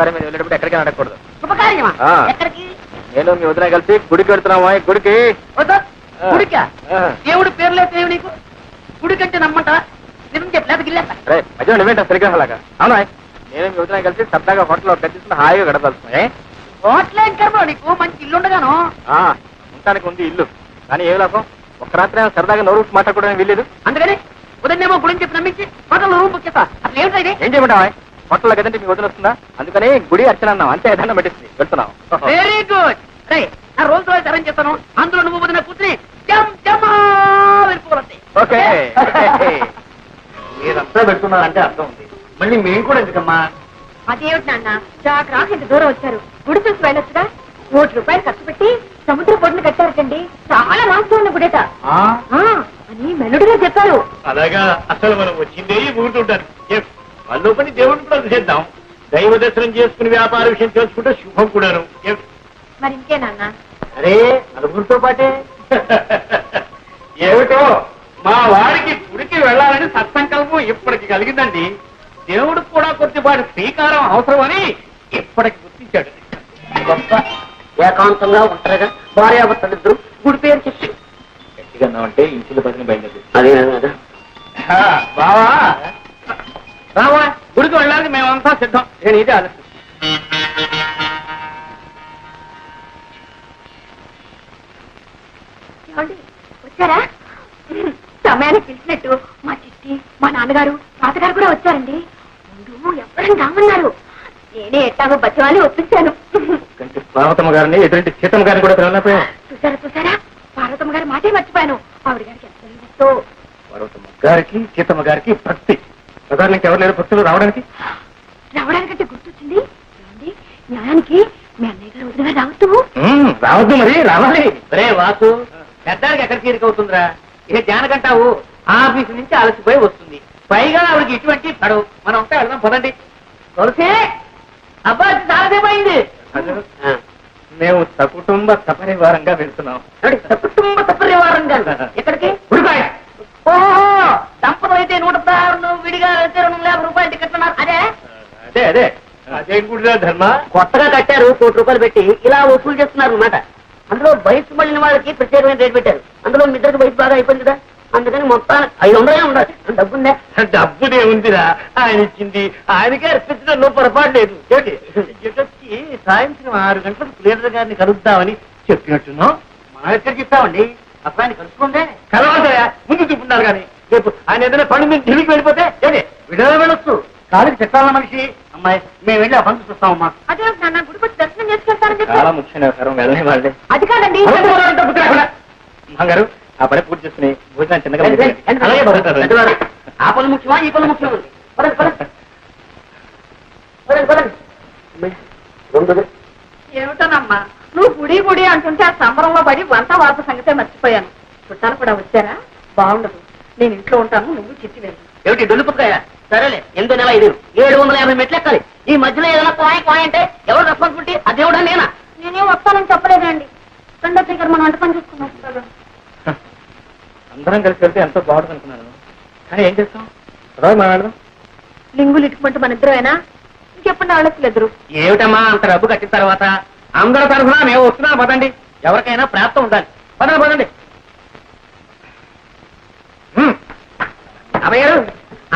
శుభకార్యం మీద వెళ్ళేటప్పుడు ఎక్కడికి అడగకూడదు. శుభకార్యమా? ఎక్కడికి? నేను మీ వదిన కలిసి గుడికి వెళ్తున్నావా? గుడికి. గుడికా? దేవుడి పేర్లే తెలివి నీకు? గుడికంటే నమ్మంటా? నిజం చెప్పలేదు గిల్లేస్తా. మధ్య నువ్వేంటా సరిగ్రహాలాగా? అవునా, నేను మీ వదిన కలిసి సరదాగా హోటల్లో గడిచిన హాయిగా గడపాల్సిందే. హోటల్ ఏం కర్మ నీకు? మంచి ఇల్లు ఉండగాను. ఉండటానికి ఉంది ఇల్లు, కానీ ఏ లాభం? ఒక రాత్రి సరదాగా నోరు మాట్లాడుకోవడానికి వీల్లేదు. అందుకని ఉదయనేమో గుడిని చెప్పి నమ్మించి హోటల్ రూమ్ బుక్ చేస్తా. అసలు ఏమిటా ఇది? ఏం చేయమంటావా? హోటల్లో కదంటే మీ వదిన వస్తుందా? అందుకని గుడి అర్చన అన్నాం అంతే. దండం పెట్టింది వెళ్తున్నాం. Very good. రే, నా రోజు రోజు అరేంజ్ చేస్తాను. అందులో నువ్వు వదిన కూర్చుని వెళ్ళిపోవాలి. ఓకే. మీరంతా పెడుతున్నారంటే అర్థం ఉంది. మళ్ళీ మేము కూడా ఎందుకమ్మా? అదేమిటి నాన్న, రాక ఇంత దూరం వచ్చారు. గుడి చూసి వెళ్ళొచ్చుగా. ₹1 ఖర్చు పెట్టి సముద్ర పొడిని కట్టారటండి. చాలా వాస్తవం ఉన్న గుడేట అని మెల్లుడిగా చెప్పారు. అలాగా? అసలు మనం వచ్చిందే ఊరుతుంటారు. వాళ్ళు పని దేవుడిని కూడా చేద్దాం. దైవ దర్శనం చేసుకుని వ్యాపార విషయం తెలుసుకుంటే శుభం కూడాను. మరి ఇంకే నాన్న? అరే నలుగురితో పాటే. ఏమిటో మా వారికి గుడికి వెళ్ళాలని సత్సంకల్పం ఇప్పటికి కలిగిందండి. దేవుడికి కూడా కొద్దిపాటి శ్రీకారం అవసరమని ఇప్పటికి గుర్తించాడు. గొప్ప ఏకాంతంగా ఉంటారుగా భార్యాభర్తలిద్దరు గుడి పేరు చెప్పి గట్టిగా అంటే ఇంచుల పదిని బయలుదేరి. అదే కదా బావా. రావా, గుడికి వెళ్ళాలని మేమంతా సిద్ధం. నేను ఇదే ఆలోచన. వచ్చారా? సమయానికి పిలిచినట్టు మా చిట్టి, మా నాన్నగారు, తాతగారు కూడా వచ్చారండి. ముందు ఎవరైనా రామన్నారు. నేనే ఎట్టాగో బచ్చవాలి ఒప్పించాను. పార్వతమ్మ గారిని ఎదురింటి సీతమ్మ గారిని కూడా పిలవలేకపోయాం. చూసారా, పార్వతమ్మ గారి మాటే మర్చిపోయాను. ఆవిడ గారికి ఎంత ఇష్టో. పార్వతమ్మ గారికి సీతమ్మ గారికి భక్తి. ప్రధానికి ఎవరు లేరు భక్తులు రావడానికంటే గుర్తొచ్చింది. న్యాయానికి మీ అన్నయ్య గారు వదిలిగా రావద్దు. రావద్దు, మరి రావాలి. రే వాసు, పెద్దానికి ఎక్కడ తీరికవుతుందిరా? ఇక జానకంటావు ఆఫీసు నుంచి అలసిపోయి వస్తుంది. పైగా ఆవిడకి ఇటువంటి పడవు. మనం ఉంటే వెళ్దాం పదండి. తులసి, అబ్బాయి చాలాసేపు అయింది. మేము సకుటుంబ సపరివారంగా వెళ్తున్నాం. సకుటుంబ సపరివారంగా ఎక్కడికి? ఓహో, దంపతులు అయితే 116, విడిగా అయితే ₹250 టికెట్లు అన్నారు. అదే అదే అదే అదే గుడిరా ధర్మ. కొత్తగా కట్టారు, ₹1,00,00,000 పెట్టి ఇలా వసూలు చేస్తున్నారు అన్నమాట. అందులో వయసు మళ్ళిన వాళ్ళకి ప్రత్యేకమైన రేటు పెట్టారు. అందులో మీ ఇద్దరికి వయసు బాగా అయిపోయింది కదా, అందుకని మొత్తానికి 500 ఉండాలి. డబ్బుందే? డబ్బునే ఉందిరా, ఆయన ఇచ్చింది ఆయనకే అర్పించడంలో పొరపాటు లేదు. వచ్చి సాయంత్రం 6 గంటలకు ప్లేడర్ గారిని కలుద్దామని చెప్పినట్టున్నాం. మనం ఎక్కడికి ఇస్తామండి? అప్పుడు ఆయన కలుసుకుంటే కలవాలయా, ముందు చూపున్నారు కానీ రేపు ఆయన ఏదైనా పని మీద ఢిల్లీకి వెళ్ళిపోతే విడుదల వెళ్ళొచ్చు. కాలికి చెట్టాల మనిషి. అమ్మాయి, మేము వెళ్ళి ఆ పనులు చూస్తామమ్మా. అదే నాన్న, గుడికి వచ్చి దర్శనం చేసుకెళ్తారని చాలా ముఖ్యమైన వ్యవహారం, వెళ్ళని వాళ్ళే. అది కాదండి. గారు ఆ పని పూర్తి చేసుకుని భోజనం చిన్నగా ఆ పనులు ముఖ్యమా ఈ పనులు ముఖ్యమా? ఏమిటోనమ్మా, నువ్వు గుడి అంటుంటే ఆ సంబరంలో పడి వంట వార్త సంగతే మర్చిపోయాను. చుట్టాలు కూడా వచ్చారా? బాగుండదు. నేను ఇంట్లో ఉంటాను, నువ్వు చిట్టి వెళ్ళు. ఏమిటి దొల్లిపుకాయ? సరేలే, 8 నెల 5 750 మెట్లు ఎక్కాలి. ఈ మధ్యలో ఏదైనా కోయ అంటే ఎవరు రెస్పాన్సిబిలిటీ? ఆ దేవుడా నేనా? నేనేం వస్తానని చెప్పలేదండి. రెండో దగ్గర మనం వంట పని చూసుకున్నాం. అందరం కలిసి వెళ్తే ఎంతో బాగుంటుంది అనుకున్నాను, కానీ ఏం చేస్తాం? మాట్లాడదాం. లింగులు ఇటుకుంటే మన ఇద్దరేనా? ఇంకెప్పుడు ఆలోచలేదు. ఏమిటమ్మా అంత డబ్బు కట్టిన తర్వాత అందరి తరఫున మేము వస్తున్నాం. పదండి, ఎవరికైనా ప్రాప్తం ఉండాలి. పదండి. అభయ,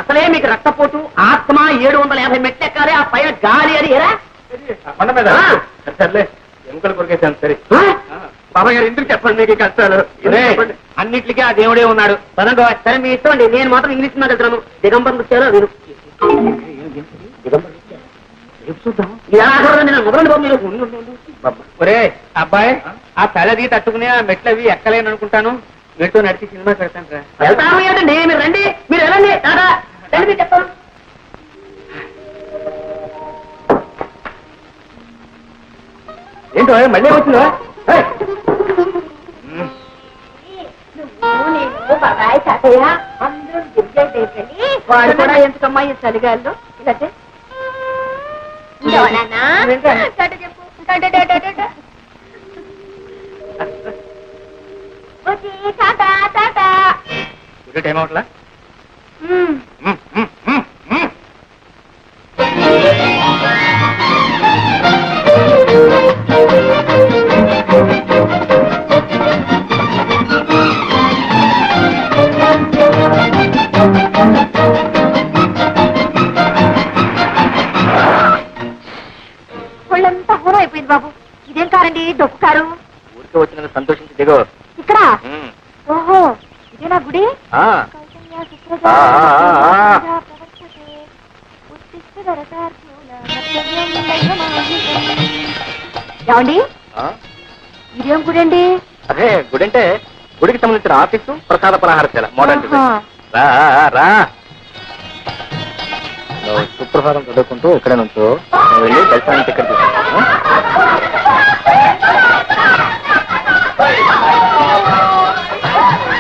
అసలే మీకు రక్తపోటు, ఆత్మ, 750 మెట్లు ఎక్కాలి. ఆ పైన గాలి అని ఎరా కొండ మీద సర్లే, ఎముకలు కొరికేసాను. సరే బాబాయ్ గారు, ఎందుకు చెప్పండి మీకు కష్టాలు? అన్నింటికి ఆ దేవుడే ఉన్నాడు. పదండి. సరే మీ ఇష్టం అండి, నేను మాత్రం ఇంగ్లీష్ మీద వెళ్తాను. దిగంబరం వచ్చారో మీరు ఒరే అబ్బాయి, ఆ తలది తట్టుకుని ఆ మెట్లు అవి ఎక్కలేను అనుకుంటాను. మీతో నడిచి సినిమా పెడతాను రా. వెళ్తాను ఏంటండి, మీరు రండి. మీరు వెళ్ళండి. తాదా రండి, మీరు చెప్తాను. ఏంటో మళ్ళీ వచ్చిందా? బాబాయ్, తాతయ్య అందరూ దిగ్గజ వాడు కూడా ఎందుకమ్మా ఈ చలిగాల్లో ఇలా చెప్పు. టైం అవట్లా? డొక్కుకారు ఊరికే వచ్చినందుకు సంతోషించి దిగో. ఇక్కడ ఉమ్. ఓహో ఇదేనా గుడి ఆ. కౌసల్యా సుప్రజా ఆ, ఆ, ఆ. ప్రవర్తతే. ఉత్తిష్ట నరకార్జున కర్తవ్యం దైవమాహితం. ఏమండి ఆ? ఇదేం గుడి అండి? అదే గుడి అంటే గుడికి సంబంధించిన ఆఫీసు, ప్రసాద పలహారశాల మోడల్ ఆహా. రా రా. నువ్వు సుప్రభాతం చదువుకుంటూ ఇక్కడే నుంచో నువ్వు వెళ్ళి దర్శనానికి టికెట్ తీసుకుంటా.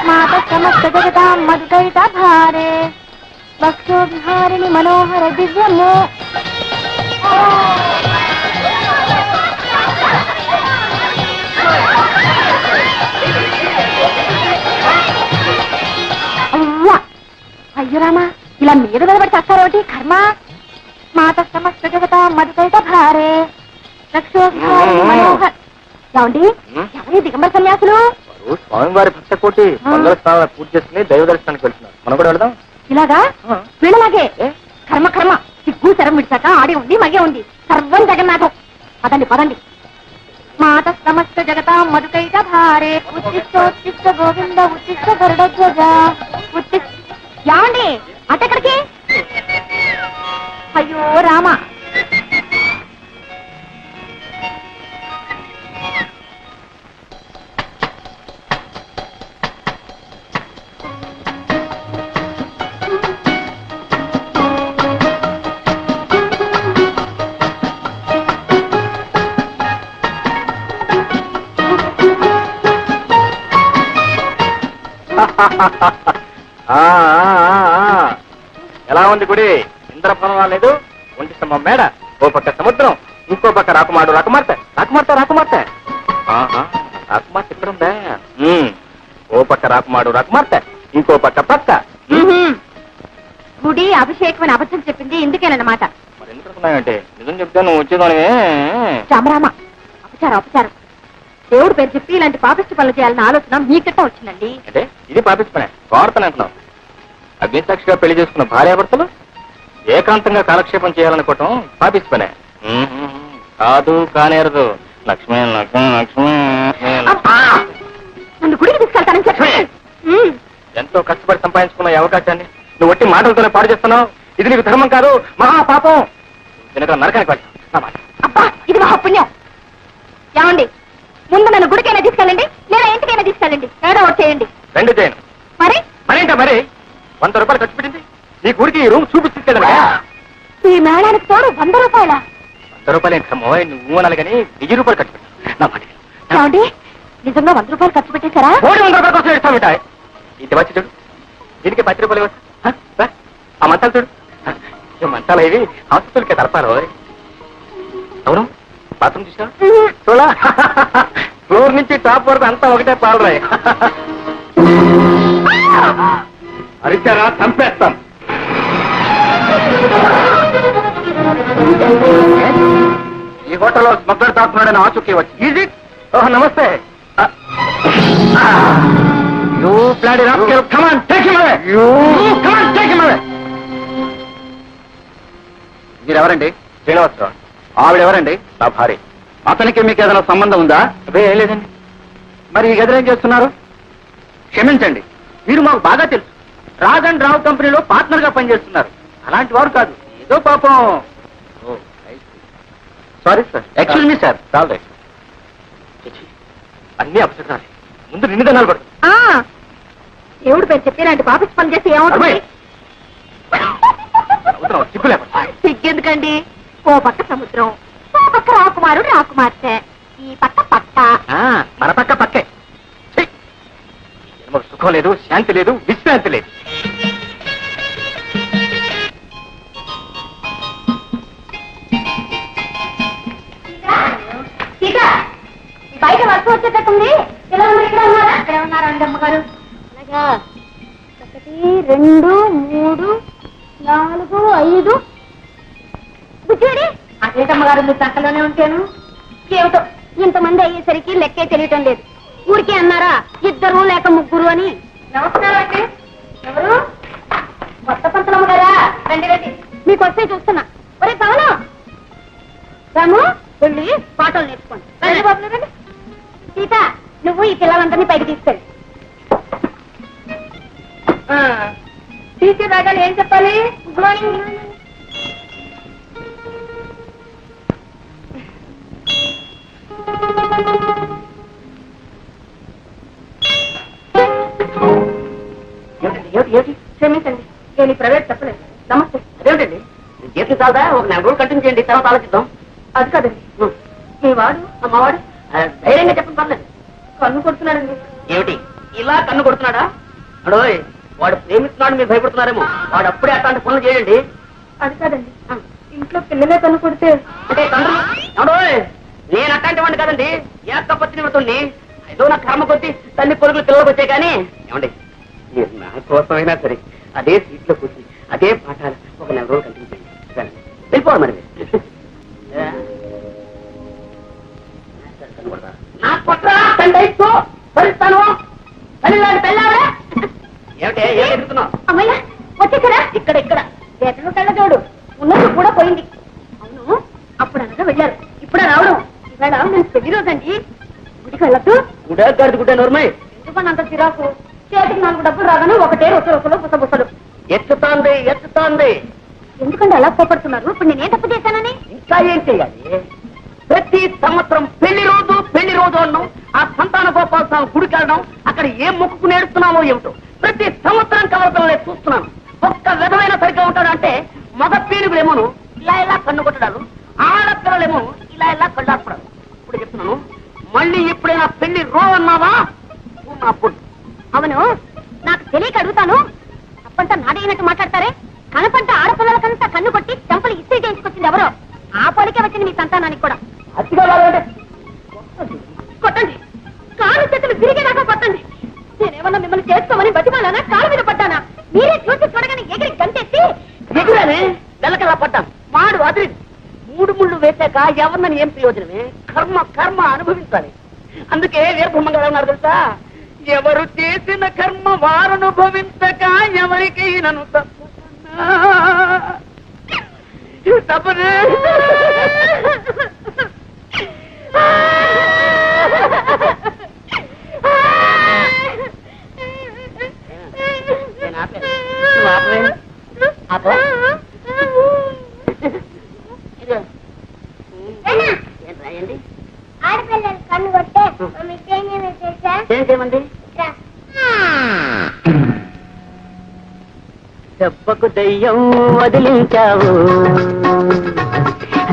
మాత సమస్త జగతాం మధుకైట భారే భక్తో విహారిణి మనోహర దివ్యము. అవ్వా అయ్యో రామా, ఇలా మీద నిలబడి చేస్తారేమిటి కర్మ. మాత సమస్త జగతాం మధుకైట భారే భక్తో విహారిణి మనోహర. ఏమండి ఎవరి దిగంబర సన్యాసులు? వారు స్వామివారి భక్త కోటి మంగళ స్థానాలు పూర్తి చేసుకుని దైవ దర్శనానికి వెళ్తున్నారు. మనం కూడా వెళదాం. ఇలాగా వీళ్ళలాగే కర్మ కర్మ సిగ్గు శరం విడిచాక ఆడే ఉంది మగే ఉంది సర్వం జగన్నాథం. పదండి పదండి. మాత సమస్త జగత మధుకైట భారే ఉత్తిష్టోత్తిష్ట గోవింద ఉత్తిష్ట గరుడధ్వజ ఉత్తిష్ట. యాండి అటెక్కడికి? అయ్యో రామ. ఆ, ఎలా ఉంది గుడి? ఇంద్రభవనం రాలేదు, ఒంటి స్తంభం మేడ, ఓ పక్క సముద్రం, ఇంకో పక్క రాకుమాడు రాకుమార్తె రాకుమార్తె రాకుమార్తె. ఆహా, రాకుమార్తె ఇక్కడ ఉందా? ఓ పక్క రాకుమాడు రాకుమార్తె, ఇంకో పక్క పక్క. గుడి అభిషేకం అని అబద్ధం చెప్పింది ఇందుకేనన్నమాట. మరి ఎందుకు అనుకున్నావంటే నిజం చెప్తే నువ్వు వచ్చేదాని. రామరామ అపచారం అపచారం. దేవుడు పేరు చెప్పి ఇలాంటి పాపిష్టి పనులు చేయాలన్న ఆలోచన మీకట్ట వచ్చిందండి. అంటే ఇది పాపించుకునే కోరతను అంటున్నావు. అగ్నిసాక్షిగా పెళ్లి చేసుకున్న భార్యాభర్తలు ఏకాంతంగా కాలక్షేపం చేయాలనుకోవటం పాపిస్తు పనే. కాదు కానేరదు. లక్ష్మి లక్ష్మి లక్ష్మి. నన్ను గుడికి తీసుకెళ్తానని చెప్పి ఎంతో కష్టపడి సంపాదించుకున్న ఈ అవకాశాన్ని నువ్వు ఒట్టి మాటలతోనే పాడు చేస్తున్నావు. ఇది నీకు ధర్మం కాదు, మహాపాపం. తినక నరకానికి వెళ్ళి. అబ్బా ఇది మహాపుణ్యం. ఏమండి ముందు నన్ను గుడికైనా తీసుకెళ్ళండి లేదా ఇంటికైనా తీసుకెళ్ళండి, ఏదో ఒకటి చేయండి. రెండు చేయను. మరి మరేంటా మరి 100 రూపాయలు ఖర్చు పెట్టింది నీ గుడికి ఈ రూమ్ చూపించుకెళ్ళా. ఈ మేళానికి తోడు 100 రూపాయల. 100 రూపాయలు ఏంటమ్మో, నువ్వు అనాలి కానీ 1000 రూపాయలు ఖర్చు పెట్టు. నా మాట ఏమండి నిజంగా 100 రూపాయలు ఖర్చు పెట్టేశారా? 300 రూపాయల కోసం ఇస్తామిటాయి. ఇది వచ్చి చూడు, దీనికి 10 రూపాయలు ఇవ్వచ్చు. ఆ మంచాలు చూడు, ఈ మంచాలు ఇవి హాస్పిటల్కి తలపాలి. అవును, బాత్రూమ్ చూసా చూడా, ఫ్లోర్ నుంచి టాప్ వరకు అంతా ఒకటే పాలరాయి. అరిచారా చంపేస్తాం. ఈ హోటల్లో స్మగ్లర్ తాకున్నాడని ఆచూకీ వచ్చి. ఈజీ. ఓహ్ నమస్తే. You bloody rascal, come on, take him away. You come on, take him away. మీరెవరండి? Srinivasarao. ఆవిడెవరండి? నా భార్య. అతనికి మీకు ఏదైనా సంబంధం ఉందా? అదే ఏం లేదండి. మరి ఈ గదిలో ఏం చేస్తున్నారు? క్షమించండి, మీరు మాకు బాగా తెలుసు. రాజ్ అండ్ రావు కంపెనీలో పార్ట్నర్ గా పనిచేస్తున్నారు. అలాంటి వారు కాదు, ఏదో పాపం. Sorry sir, excuse me sir. చాలు రైట్. అన్ని అపశకునాలే. ముందు నిన్ను దన్నాలు పడు. దేవుడు పేరు చెప్పి ఇలాంటి పాపిష్టి పని చేసి ఏమవుతుంది? సిగ్గు లేకుండా. సిగ్గెందుకండి? ఓ పక్క సముద్రం, ఓ పక్క రాకుమారుడు రాకుమార్తె, ఈ పక్క పక్క. మన పక్క పక్కే. మాకు సుఖం లేదు, శాంతి లేదు, విశ్రాంతి లేదు. బయట వర్షం వచ్చేటట్టుంది. ఎలా ఉన్నారు? ఇక్కడ ఉన్నారా? అక్కడే ఉన్నారా అండి అమ్మగారు? అలాగా 1 2 3 4 5. బుజ్జేడి అదేటమ్మగారు మీరు సంకలోనే ఉంటాను. ఏమిటో ఇంతమంది అయ్యేసరికి లెక్కే తెలియటం లేదు. ఊరికే అన్నారా 2 లేక 3 అని. నమస్కారం అండి. ఎవరు? కొత్త పంతులమ్మ గారా? రండి రండి, మీకు వస్తే చూస్తున్నా. ఒరే పవనం రాము వెళ్ళి పాటలు నేర్చుకోండి. రండి బాబు రండి. టీచర్ రాగానే ఏం చెప్పాలి? Good morning. క్షమించండి, నేను ఈ ప్రైవేట్ చెప్పలేదు. నమస్తే. అదేమిటండి చేతి చాలదా? ఒక 4 రోజులు కంటిన్యూ చేయండి, తర్వాత ఆలోచిద్దాం. అది కాదండి, మీ వాడు అమ్మవాడు ధైర్యంగా చెప్పండి, పర్లేదు. కన్ను కొడుతున్నాడండి. ఏమిటి ఇలా కన్ను కొడుతున్నాడా? అడోయ్, వాడు ప్రేమిస్తున్నాడు, మీరు భయపడుతున్నారేమో. వాడు అప్పుడే అట్లాంటి పనులు చేయండి. అది కాదండి, ఇంట్లో పిల్లలే కన్ను కొడితే అంటే తండ్రి అడోయ్, నేను అట్లాంటి వాడిని కాదండి, ఏకపత్ని నిమిడుతుంది. ఏదో నా కర్మ కొద్ది తల్లి కొడుకులు పిల్లలకు వచ్చాయి. కానీ ఏమండి, మీరు నా కోసమైనా సరే అదే సీట్లో కూర్చుని అదే పాఠాలు ఒక 4 రోజులు కంటిన్యూ చేయండి. వెళ్ళిపోవాలి మరి మీరు. నా కొట్రా తండ్రి భరిస్తాను. ఏమిటే ఏం ఎదుగుతున్నావు? అమ్మయ్య వచ్చేసారా? ఇక్కడ ఇక్కడ ఎట్లు కళ్ళజోడు ఉన్నది కూడా పోయింది. అవును, అప్పుడు అనగా వెళ్ళారు, ఇప్పుడు రావడం. ఇవాళ నేను పెళ్లి రోజండి. గుడికి వెళ్ళద్దు. గుడ్డ గడిది గుడ్డ నోర్మై. ఎందుకని అంత చిరాకు? చేతికి 4 డబ్బులు రాగానే ఒకటే రొసలు బుసబుసలు. ఎత్తుతోంది ఎత్తుతోంది. ఎందుకంటే అలా కోపడుతున్నారు? ఇప్పుడు నేనేం తప్పు చేశానని? ఇంకా ఏం చేయాలి? ప్రతి సంవత్సరం పెళ్లి రోజు అన్నాం, ఆ సంతాన గోపాల స్వామి గుడికి వెళ్ళడం, అక్కడ ఏం మొక్కుకు నేడుస్తున్నామో ఏమిటో ప్రతి సంవత్సరం కలవతలనే చూస్తున్నాను. ఒక్క విధమైన సరిగ్గా ఉంటాడంటే మగ పీనుగులేమోను ఇలా ఇలా కన్ను కొట్టడాలు, ఆడపిల్లలేమో ఇలా ఇలా కళ్ళార్పడాలు. ఇప్పుడు చెప్తున్నాను, మళ్ళీ ఎప్పుడైనా పెళ్లి అన్నావా నా పొట్టు. అవును, నాకు తెలియక అడుగుతాను. తప్పంతా నాడైనట్టు మాట్లాడతారే. కనపంట ఆడపిల్లలకంతా కన్ను కొట్టి చెంపలు ఇస్త్రీ చేయించుకొచ్చింది ఎవరో. ఆ పోలికే వచ్చింది మీ సంతానానికి కూడా. అతిగా వాళ్ళంటే కొట్టండి, కాలు చేతులు విరిగేదాకా కొట్టండి. నేనేమన్నా మిమ్మల్ని చేసుకోమని బతిమాలానా? కాలు మీద పడ్డానా? మీరే చూసి చూడగానే ఎగిరి గంటేసి ఎగురానే వెలకలా పడ్డాను. వాడు అదిరి 3 ముళ్ళు వేశాక ఎవరినని ఏం ప్రయోజనమే? కర్మ కర్మ అనుభవించాలి. అందుకే వీరబ్రహ్మంగా ఉన్నారు తెలుసా, ఎవరు చేసిన కర్మ వారు అనుభవించక ఎవరికి నన్ను తప్పనే. ఆడపిల్లలు కన్ను కొట్టే ఏం చేయమండి? దెబ్బకు దెయ్యం వదిలించావు,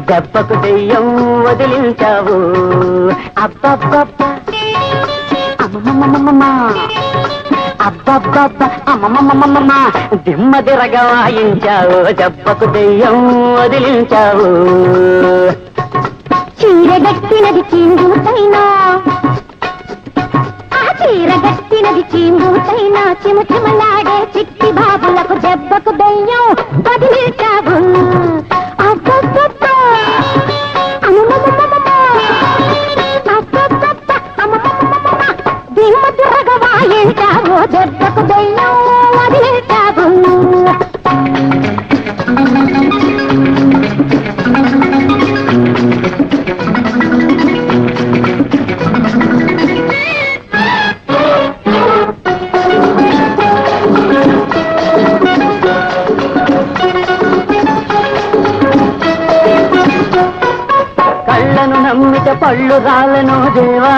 దెబ్బకు దెయ్యం వదిలించావు. అబ్బబ్బబ్బ అమ్మమ్మమ్మమ్మ, అబ్బబ్బబ్బ అమ్మమ్మమ్మమ్మ, దిమ్మ దిరగా వాయించావు. దెబ్బకు దెయ్యం వదిలించావు. చీరగట్టినది చీంబూతైనా, చీరగట్టినది చీంబూతైనా, చిమచిమలాడే చిట్టి బాబులకు దెబ్బకు దెయ్యం వదిలించావు. అబ్బబ్బబ్బ అమ్మమ్మమ్మమ్మ, అబ్బబ్బబ్బ అమ్మమ్మమ్మమ్మ, దిమ్మ దిరగా వాయించావు. దెబ్బకు దెయ్యం వదిలించావు. కళ్ళను నమ్మిత పళ్ళు రాలను దేవా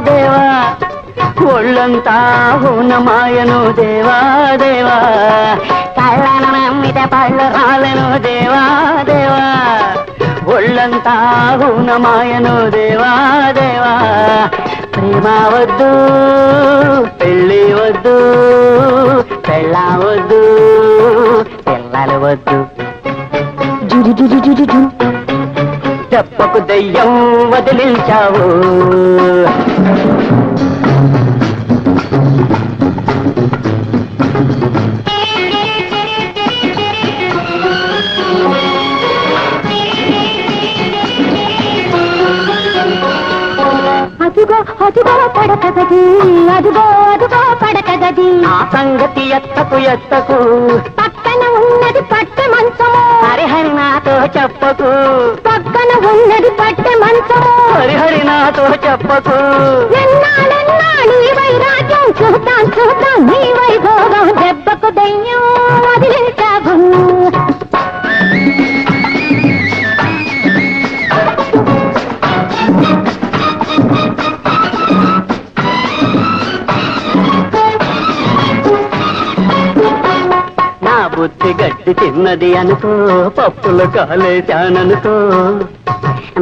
దేవా, ఒళ్ళంతా హూనమాయను దేవా దేవా. కళ్ళను నమ్మిత పళ్ళు రాలను దేవా దేవా, ఒళ్ళంతా హూనమాయను దేవా దేవా. ప్రేమ వద్దు, పెళ్ళి వద్దు, పెళ్ళ వద్దు, పిల్లలు వద్దు. జుజు జుజు జుజు జు, దెబ్బకు దెయ్యం వదిలించావు. అదుగో అదుగో పడక గది, అదుగో అదుగో పడక గది. ఆ సంగతి ఎత్తకు ఎత్తకు, పక్కన ఉన్నది పట్టె మంచము. హరిహరి నాతో చెప్పకు, పక్కన ఉన్నది పట్టె మంచము. హరిహరి నాతో చెప్పకు. ఎన్నాళ్ళెన్నాళ్ళు ఈ వైరాగ్యం, చూద్దాం చూద్దాం నీ వైభోగం. దెబ్బకు దెబ్బకు దయ్యం వదిలేశావు. నా బుద్ధి గడ్డి తిన్నది అనుకో, పప్పులు కాలేశాననుకో.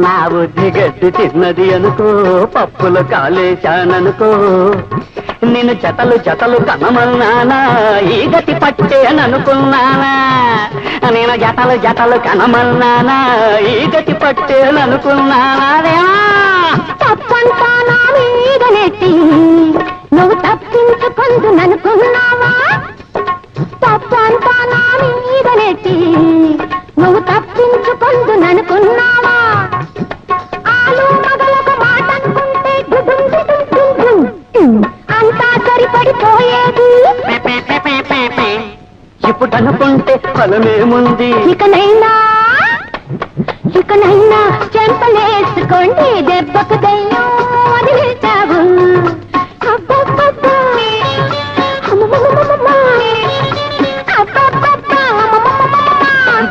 నా బుద్ధి గడ్డి తిన్నది అనుకో, పప్పులు కాలేశాననుకో. నేను జతలు జతలు కనమన్నానా, ఈ గతి పట్టేననుకున్నానా. నేను జతలు జతలు కనమన్నానా, ఈ గతి పట్టేననుకున్నానా. తప్పంతా నా మీద నెట్టి నువ్వు తప్పించుకుందుననుకున్నావా. తప్పంతా నా మీద నెట్టి నువ్వు తప్పించుకుందుననుకున్నావా. ఆలు మగలకు మాట అనుకుంటే గుడుం గుడుం గుడుం అంతా సరిపడిపోయేది. ఇప్పుడు అనుకుంటే ఫలమేముంది. ఇకనైనా చెంపలేసుకోండి, దెబ్బకు దయ్యం వదిలేశావు. అబ్బబ్బబ్బా. అబ్బబ్బబ్బా.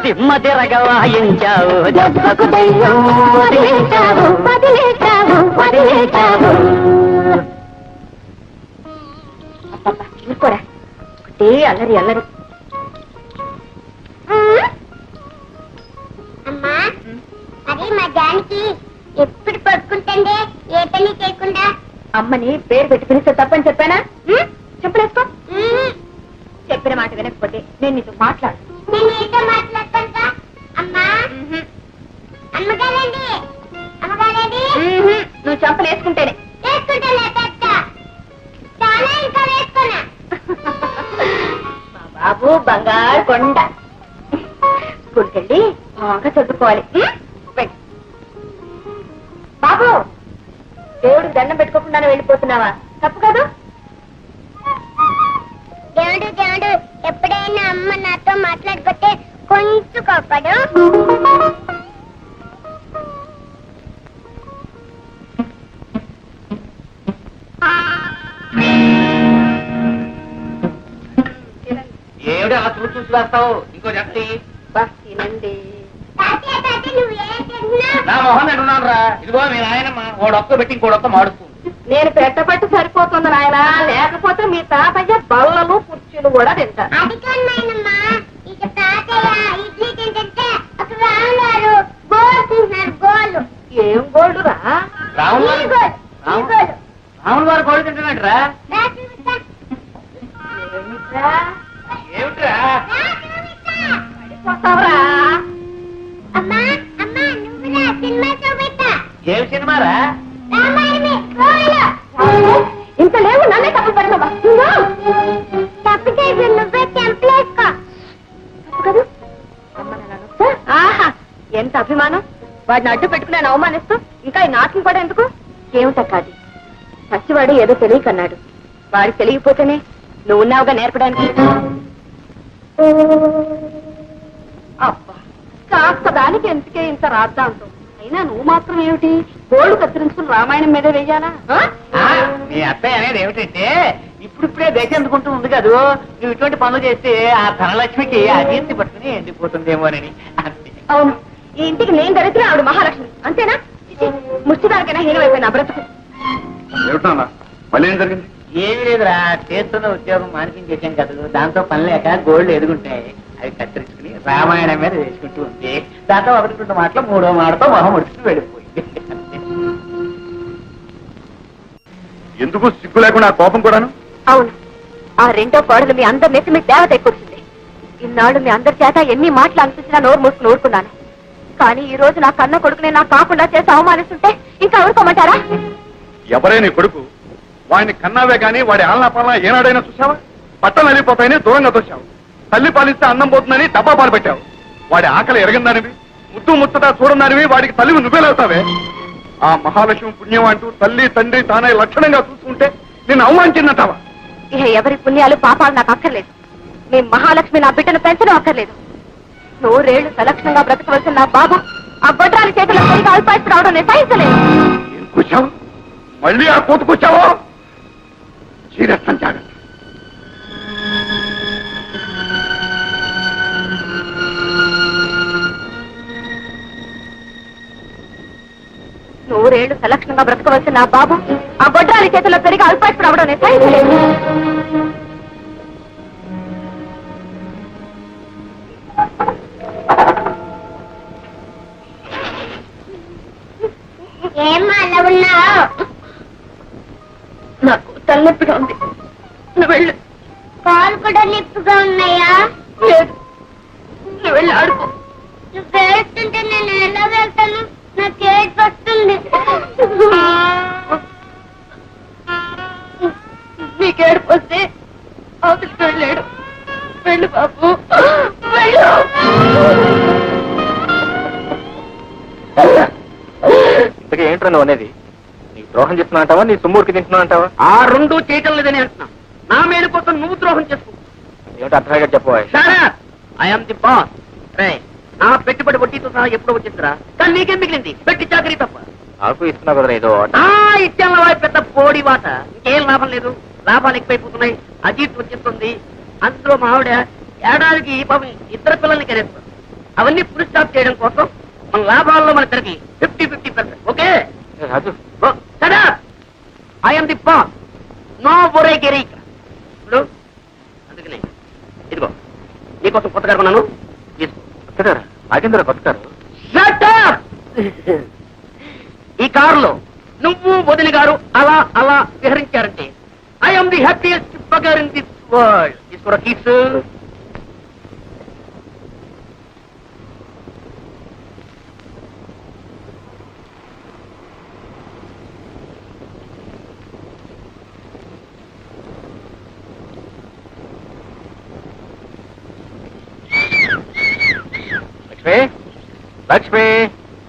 దిమ్మ తిరగ వాయించావు, దెబ్బకు దయ్యం వదిలేశావు. వదిలేశావు. వదిలేశావు. అబ్బబ్బా, ఊరుకోరా. ఒకటే అల్లరి అల్లరి. అమ్మా అది మా జానికి ఎప్పుడు పడుకుంటుండే ఏ పని చేయకుండా. అమ్మని పేరు పెట్టి పిలిస్తే తప్పని చెప్పానా? చెప్పలేసుకో. చెప్పిన మాట వినకపోతే నేను నీతో మాట్లాడు. నేను నీతో మాట్లాడతాను. అమ్మా అమ్మగారండి, అమ్మగారండి. నువ్వు చెప్పలు వేసుకుంటేనే. వేసుకుంటానా పెద్ద చాలా ఇంకా వేసుకున్నా. మా బాబు బంగారు కొండ. స్కూల్కి వెళ్ళి బాగా చదువుకోవాలి. వెళ్ళు. బాబు, దేవుడికి దండం పెట్టుకోకుండానే వెళ్ళిపోతున్నావా? తప్పు కాదు. దేవుడు దేవుడు ఎప్పుడైనా అమ్మ నాతో మాట్లాడుకుంటే కొంచెం కోపడు. ఏమిటి అలా చూసి చూసి వేస్తావు? ఇంకో జట్టి తినండి. తాతయ్య తాతయ్య నువ్వు ఏం చేస్తున్నావు? నా మొహం తింటున్నాను రా. ఇదిగో మీ నాయనమ్మ ఓడొక్క పెట్టి ఇంకోడొక్క మాడుతుంది. నేను పెట్టబట్టి సరిపోతుంది నాయన, లేకపోతే మీ తాతయ్య బల్లలు కుర్చీలు కూడా తింటారు. అది కన్నాయనమ్మా, ఇక తాతయ్య ఇడ్లీ తింటే ఒక రాములారు గోలు తింటున్నారు. గోలు ఏం గోల్డ్ రా? రాములు ఈ గోలు, ఈ గోలు. రాములు వారు కోడి తింటున్నాడు రా. రా చూపిస్తా. ఏమిట్రా? ఏమిట్రా? రా చూపిస్తా. పడిపోతావురా. అమ్మా అమ్మా నువ్వురా సినిమా చూపిస్తా. ఏమి సినిమారా? రామాయణమే గోలు. ఇంత లేవు, నన్నే తప్పు పెడతావా? తప్పు చేసి నువ్వే చెంపలేసుకో. తప్పు కాదు. ఆహా, ఎంత అభిమానం. వాడిని అడ్డు పెట్టుకుని ఆయన అవమానిస్తూ ఇంకా ఈ నాటకం కూడా ఎందుకు? ఏమిటా కాదు, పసివాడు ఏదో తెలియకన్నాడు. వాడికి తెలియకపోతేనే నువ్వు ఉన్నావుగా నేర్పడానికి. అబ్బా, కాస్త దానికి ఎందుకే ఇంత రాద్దాంతో. అయినా నువ్వు మాత్రం ఏమిటి గోళ్ళు కత్తిరించుకుని రామాయణం మీద వెయ్యాలా? మీ అత్తయ్య అనేది ఏమిటంటే ఇప్పుడిప్పుడే దశ ఎందుకుంటూ ఉంది కదూ. నువ్వు ఇటువంటి పనులు చేస్తే ఆ ధనలక్ష్మికి అజీర్తి పట్టుకుని ఎండిపోతుందేమోనని అంతే. అవును, ఈ ఇంటికి నేను దరిద్ర, ఆవిడ మహాలక్ష్మి. అంతేనా? ముష్టిదానికైనా హీనమైపోయిన బ్రతుకు. ఏమిటన్నా మళ్ళీ ఏం జరిగింది? ఏమీ లేదురా, చేస్తున్న ఉద్యోగం మానిపించేసాం కదా, దాంతో పని లేక గోల్డ్ ఎదుగుంటాయి. అవి కత్తిరించుకుని రామాయణం మీద వేసుకుంటూ ఉంది. దాంతో ఒకటి రెండు మాటలు మూడో మాటతో మొహం ముడుచుకుని వెళ్ళిపోయింది. ఎందుకు సిగ్గు లేకుండా ఆ కోపం కూడాను? అవును, ఆ రెండో కోడలు మీ అందరి నెత్తి మీ దేవత ఎక్కువచ్చింది. ఇన్నాళ్ళు మీ అందరి చేత ఎన్ని మాటలు అనిపించినా నోరు మూసుకుని ఊరుకున్నాను. కానీ ఈ రోజు నా కన్న కొడుకునే నాకు కాకుండా చేసి అవమానిస్తుంటే ఇంకా ఊరుకోమంటారా? ఎవరే నీ కొడుకు? వాడిని కన్నావే గాని వాడి ఆలనా పాలనా ఏనాడైనా చూసావా? పట్టలు వెళ్ళిపోతాయని దూరంగా తోశావు. తల్లి పాలిస్తే అన్నం పోతుందని డబ్బా పాలు పెట్టావు. వాడి ఆకలి ఎరగందానివి, ముద్దు ముచ్చట చూడదానివి వాడికి తల్లివి నువ్వేలవుతావే. ఆ మహాలక్ష్మి పుణ్యం అంటూ తల్లి తండ్రి తానే లక్షణంగా చూసుకుంటే నిన్ను అవమానించిందంటావా? ఇహ ఎవరి పుణ్యాలు పాపాలు నాకు అక్కర్లేదు. మీ మహాలక్ష్మి నా బిడ్డను పెంచడం అక్కర్లేదు. నూరేళ్లు సలక్షణంగా బ్రతకవలసిన నా బాబు ఆ బొడ్రాలి చేతుల సరిగా అల్పాయిస్తూ రావడం నేను సహించలేదు. ఏం కూర్చావు? మళ్ళీ ఆ కోతుకొచ్చావో? చీరేస్తాను జాగ్రత్త. ఏళ్ళు సలక్షణంగా బ్రతకవలసిన నా బాబు ఆ గొడ్రాలి చేతుల్లో పెరిగి అల్పాయుడు అవడం నేను సహించలేను. ఏమ్మా అలా ఉన్నావు? నాకు తలనొప్పిగా ఉంది, నువ్వు వెళ్ళు. కాలు కూడా నిప్పుగా ఉన్నాయా? లేదు, నువ్వు వెళ్ళి ఆడుకో. నువ్వు వేస్తుంటే నేను ఎలా వెళ్తాను? నాకు ఏడుపు వస్తుంది. నీకేడుపు వస్తే అవతలికి వెళ్ళాడు. వెళ్ళు బాబు, వెళ్ళు. ఇంతకీ ఏంట్రా నువ్వు అనేది? నీకు ద్రోహం చేస్తున్నా అంటావా, నీ సొమ్ముడికి తింటున్నా అంటావా? ఆ రెండు చేయటం లేదని అంటున్నా. నా మేలు కోసం నువ్వు ద్రోహం చేసుకో. ఏమిటి అర్థంగా చెప్పబోయ్? I'm the boss. నా పెట్టుబడి వడ్డీతో సహా ఎప్పుడో వచ్చేస్తారా, కానీ నీకేం మిగిలింది? పెట్టి చాకరీ తప్ప. నాకు ఇస్తున్నా కదా ఏదో ఇచ్చాను పెద్ద పోడి వాట. ఇంకేం లాభం లేదు, లాభాలు ఎక్కువైపోతున్నాయి, అజీర్తి వచ్చేస్తుంది. అందులో మా ఆవిడ ఏడాదికి పాపం ఇద్దరు పిల్లల్ని కరేస్తారు. అవన్నీ ఫుల్ స్టాప్ చేయడం కోసం మన లాభాల్లో మన ఇద్దరికి 50-50%. Okay Raju, I'm the boss, no ఒరే గిరి. ఇప్పుడు అందుకనే ఇదిగో నీకోసం కొత్తగా కొన్నాను, తీసుకో. కొత్తగారా? నాకెందుకు కొత్తగారు? Shut up! ఈ కారులో నువ్వు వదిన గారు అలా అలా విహరించారంటే I'm the happiest bugger in this world. తీసుకోరా కీప్స్. లక్ష్మి, లక్ష్మి,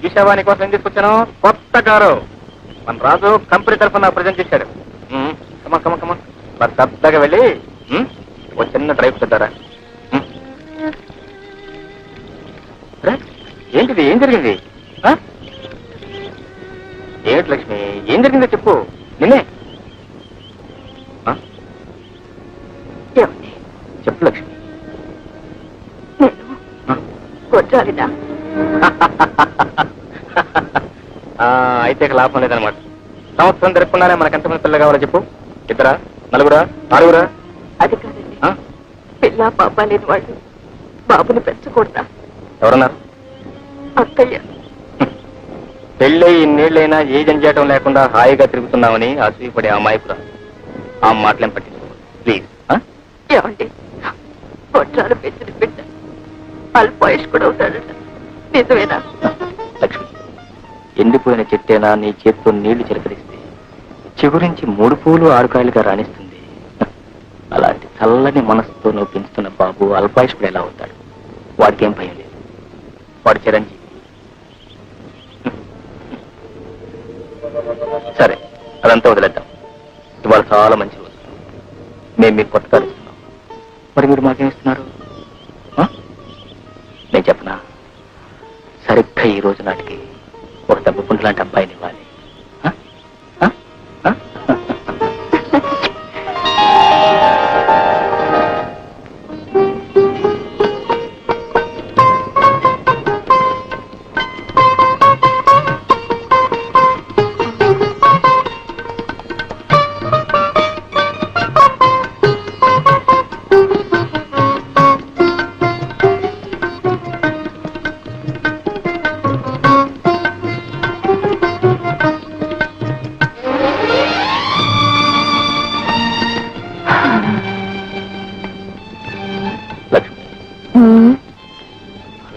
చూసావా నీకోసం ఏం తీసుకొచ్చాను? కొత్త కారు. మన రాజు కంపెనీ తరఫున నాకు ప్రజెంట్ చేశాడు. కమా కమా కమా, మరి పెద్దగా వెళ్ళి ఒక చిన్న డ్రైవ్ పెద్దారా. ఏంటిది? ఏం జరిగింది? ఏమిటి లక్ష్మి, ఏం జరిగిందో చెప్పు. నిన్నే ఏమండి? చెప్పు లక్ష్మి. నేను గొడ్రాలినా? అయితే ఇక లాభం లేదనమాట. సంవత్సరం జరగకుండానే మనకు ఎంతమంది పిల్లలు కావాలో చెప్పు. ఇద్దరా, నలుగురా, ఆరుగురా? అది కాదండి, పిల్ల పాప లేని వాళ్ళు బాబుని పెంచకూడదా? ఎవరన్నారు? అక్కయ్య. పెళ్ళై ఇన్నేళ్ళైనా ఏ జంజాటం లేకుండా హాయిగా తిరుగుతున్నామని అసూయపడే అమాయకురా. ఆ మాటలేం పట్టించుకో ప్లీజ్. ఏమండి, గొడ్రాలు పెంచిన బిడ్డ అల్పాయుష్కుడు అవుతాడట, నిజమేనా? లక్ష్మి, ఎండిపోయిన చెట్టేనా నీ చేత్తో నీళ్లు చిలకరిస్తే చిగురించి 3 పూలు 6 కాయలుగా రాణిస్తుంది. అలాంటి చల్లని మనసుతో నువ్వు పెంచుతున్న బాబు అల్పాయుష్కుడు ఎలా అవుతాడు? వాడికేం భయం లేదు, వాడు చిరంజీవి. సరే, అదంతా వదిలేద్దాం. ఇవాళ చాలా మంచి రోజు. మేము మీకు కొత్త కారు ఇస్తున్నాం. మరి మీరు మాకేం ఇస్తున్నారు? నేను చెప్పనా, సరిగ్గా ఈ రోజు నాటికి ఒక దెబ్బపుంటు లాంటి అబ్బాయిని ఇవ్వాలి.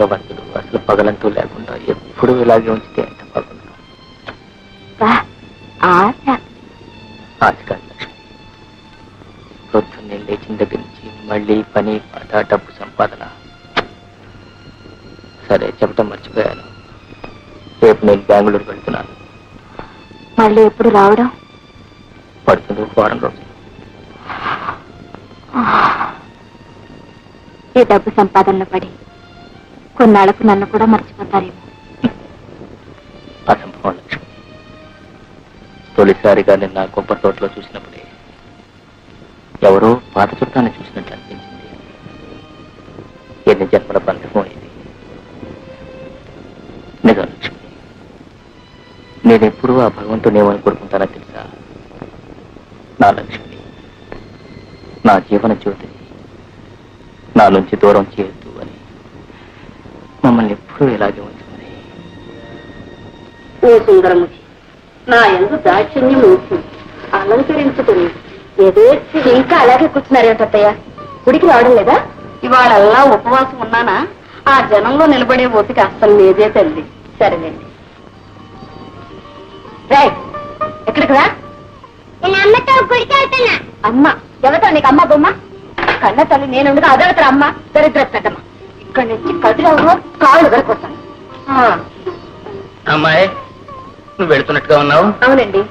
భగవంతుడు అసలు పగలంటూ లేకుండా ఎప్పుడు ఇలాగే ఉంచితే ఎంత బాగుండు. ఆశ కాదు లక్ష్మి, పొద్దున్నే లేచిన దగ్గర నుంచి మళ్ళీ పని పాట డబ్బు సంపాదన. సరే, చెప్పడం మర్చిపోయాను. రేపు నేను బెంగళూరు వెళ్తున్నాను. మళ్ళీ ఎప్పుడు రావడం? పడుతుంది 1 వారం రోజులు. ఈ డబ్బు సంపాదనలో పడి కొన్నాళ్లకు నన్ను కూడా మర్చిపోతారేమో. అసంభవం లక్ష్మి. తొలిసారిగా నిన్న కొబ్బరి తోటలో చూసినప్పుడే ఎవరో పాత చుట్టాన్ని చూసినట్లు అనిపించింది. ఎన్ని జన్మల బంధమో ఇది. నిజం లక్ష్మి, నేను ఎప్పుడూ ఆ భగవంతుడేమని కోరుకుంటానో తెలుసా? నా లక్ష్మి, నా జీవన జ్యోతిని నా నుంచి దూరం చేయొద్దు అని మమ్మల్ని ఎప్పుడూ ఇలాగే ఉంటుంది. ఓ సుందరముఖి, నా ఎందు దాక్షిణ్యం ఉంచి అలంకరించుకుని ఎదేసి ఇంకా అలాగే కూర్చున్నారేంటత్తయ్య? గుడికి రావడం లేదా? ఇవాళల్లా ఉపవాసం ఉన్నానా? ఆ జనంలో నిలబడే ఓపిక అస్సలు లేదే తల్లి. సరేనండి. రైట్, ఎక్కడికి రా? నేను అమ్మతో గుడికి వెళ్తున్నా. అమ్మ ఎవరితో నీకు అమ్మ బొమ్మ? కన్న తల్లి నేనుండగా అదొకటి అమ్మ దరిద్ర పెద్దమ్మ. ఇక్కడి నుంచి కదిరావు కాళ్ళు దొరికొస్తాను. అమ్మాయి, నువ్వు వెళుతున్నట్టుగా ఉన్నావు. అవునండి.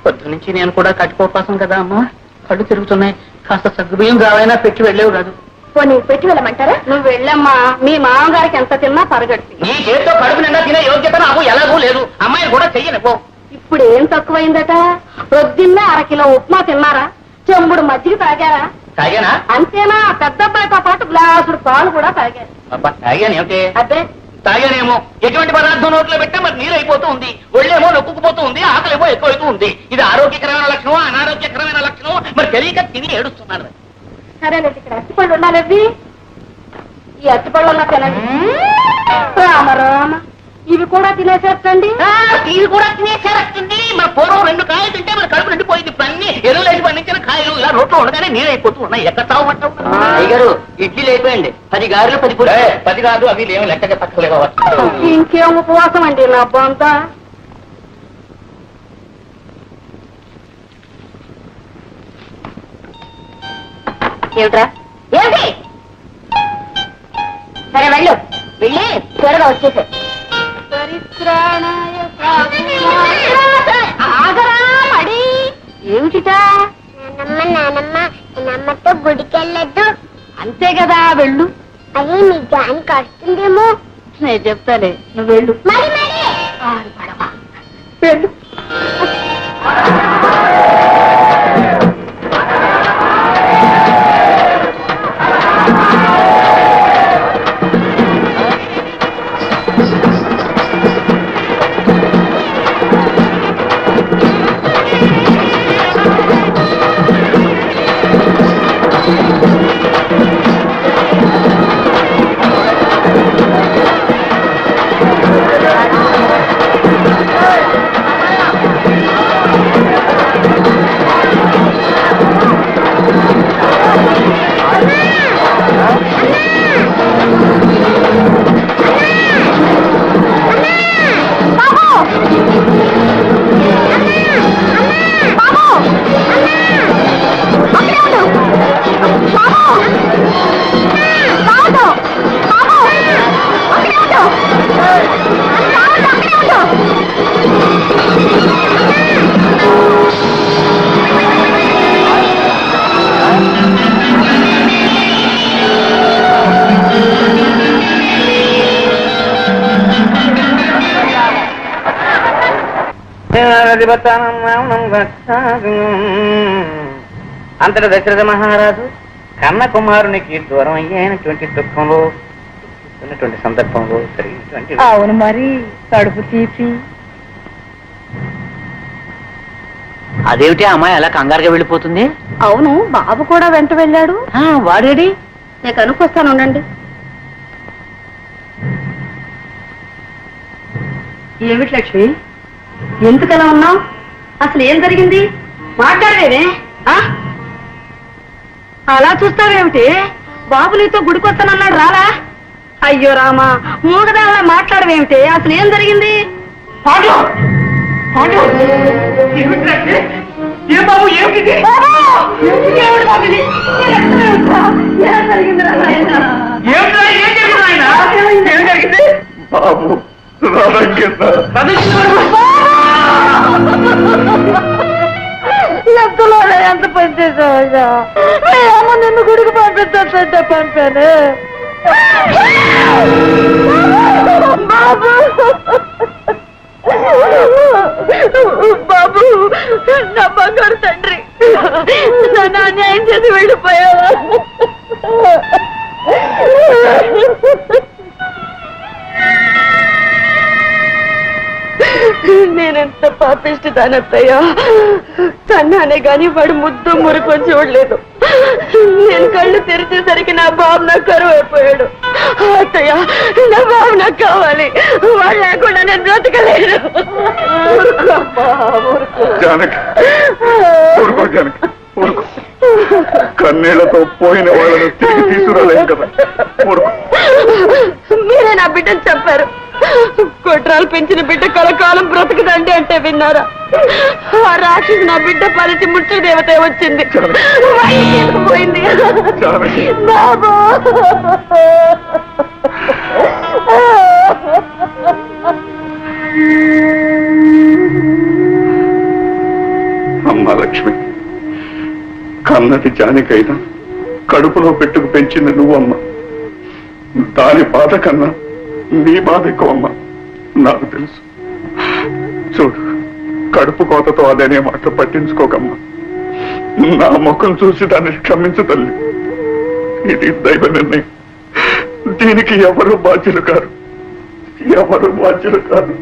పొద్దు నుంచి నేను కూడా కట్టుకోపాసం కదా అమ్మా, కళ్ళు తిరుగుతున్నాయి. కాస్త సగ్గుబియ్యం కావైనా పెట్టి వెళ్ళేవు కాదు. పోనీ పెట్టి వెళ్ళమంటారా? నువ్వు వెళ్ళమ్మా, మీ మామగారికి ఎంత తిన్నా పరగడుతుంది. నీ చేతితో కడుపు నిండా తినే యోగ్యత నాకు ఎలాగూ లేదు. అమ్మాయిని కూడా చెయ్యను పో. ఇప్పుడు ఏం తక్కువైందట? పొద్దున్నే 1 కిలో ఉప్మా తిన్నారా? చెంబుడు మజ్జిగ తాగారా? తాగానా? అంతేనా? పెద్ద అబ్బాయితో పాటు గ్లాసుడు పాలు కూడా తాగారు. అబ్బా, తాగాను ఏమిటి? అదే తాగానేమో. ఎటువంటి పదార్థం నోట్లో పెట్టా మరి నీరు అయిపోతూ ఉంది, ఒళ్ళేమో నొక్కుకుపోతూ ఉంది, ఆకలేమో ఎక్కువైతూ ఉంది. ఇది ఆరోగ్యకరమైన లక్షణం, అనారోగ్యకరమైన లక్షణం? మరి తెలియక తిని ఏడుస్తున్నాను. సరేనండి, ఇక్కడ అరటిపళ్ళు ఉండాలి. ఈ అరటిపళ్ళు తినండి. రామ రామ, ఇవి కూడా తినేసేటండి. ఇవి కూడా తినేసేస్తుంది. మన పూర్వం 2 కాయలు తింటే మన కడుపు నిండిపోయింది. ఇప్పుడు అన్ని ఎరువులేసి పండించిన కాయలు ఇలా రోడ్లో ఉండగానే నీరు అయిపోతూ ఉన్నాయి. ఎక్కడ తాగమంటావు? అయ్యగారు, ఇడ్లీ లేకపోయండి. 10 గారెలు 10 పూరి. 10 కాదు, అవి లేవు, లెక్కగా తక్కువలేవా? ఇంకేం ఉపవాసం అండి నా బొంత. ఏమిట్రా? ఏమిటి? సరే వెళ్ళు, వెళ్ళి త్వరగా వచ్చేసే. ఏమిటిటా? నాన్నమ్మతో గుడికి వెళ్ళొద్దు. అంతే కదా, వెళ్ళు. అది మీ జానికి వస్తుందేమో. నేను చెప్తాలే, నువ్వు వెళ్ళు. మరి మరి వెళ్ళు. అంతటి దశరథ మహారాజు కన్న కుమారునికి దూరం అయ్యేటువంటి దుఃఖంలో ఉన్నటువంటి సందర్భంలో జరిగినటువంటి అవును, మరి కడుపు తీపి. అదేమిటి అమ్మాయి అలా కంగారుగా వెళ్ళిపోతుంది? అవును, బాబు కూడా వెంట వెళ్ళాడు. వాడేడి? నేను కనుక్కొస్తాను, ఉండండి. ఏమిటి లక్ష్మి, ఎందుకలా ఉన్నావు? అసలు ఏం జరిగింది? మాట్లాడలేదే? అలా చూస్తావేమిటి? బాబు నీతో గుడికొస్తానన్నాడు, రాలా? అయ్యో రామా, మూగదాలా మాట్లాడవేమిటి? అసలు ఏం జరిగింది? ఏ బాబు, ఏమిటి? ఎంతలోనే ఎంత పని చేసావయ్యా? అమ్మ నిన్ను గుడికి పంపిస్తుంటే పంపాను. బాబు బాబు, నా బంగారు తండ్రి, నన్ను అన్యాయం చేసి వెళ్ళిపోయావా? నేనెంత పాపిష్టి దానత్తయ్య. తన్నానే గాని వాడు ముద్దు మురుకు చూడలేదు. నేను కళ్ళు తెరిచేసరికి నా బాబు నాకు కరువు అయిపోయాడు. అత్తయ్య, నా బాబు నాకు కావాలి. వాడు లేకుండా నేను బ్రతకలేను. జానకి ఊరుకో, జానకి ఊరుకో. కన్నీళ్లతో పోయిన వాళ్ళను తిరిగి తీసుకురాలేం కదా, ఊరుకో. మీరే నా బిడ్డను చెప్పారు. కుట్రాలు పెంచిన బిడ్డ కలకాలం బ్రతకదండి అంటే విన్నారా? ఆ రాక్షసు నా బిడ్డ పరిచి ముచ్చు దేవత వచ్చింది, పోయింది. బాబు, అమ్మా లక్ష్మి, కన్నది జానికైనా కడుపులో పెట్టుకు పెంచింది నువ్వమ్మా. దాని బాధ కన్నా నీ బాధ ఎక్కువ అమ్మా, నాకు తెలుసు. చూడు, కడుపు కోతతో అదనే మాట పట్టించుకోకమ్మా. నా ముఖం చూసి దాన్ని క్షమించు తల్లి. ఇది దైవ నిర్ణయం. దీనికి ఎవరు బాధ్యులు కారు, ఎవరు బాధ్యులు కాదు.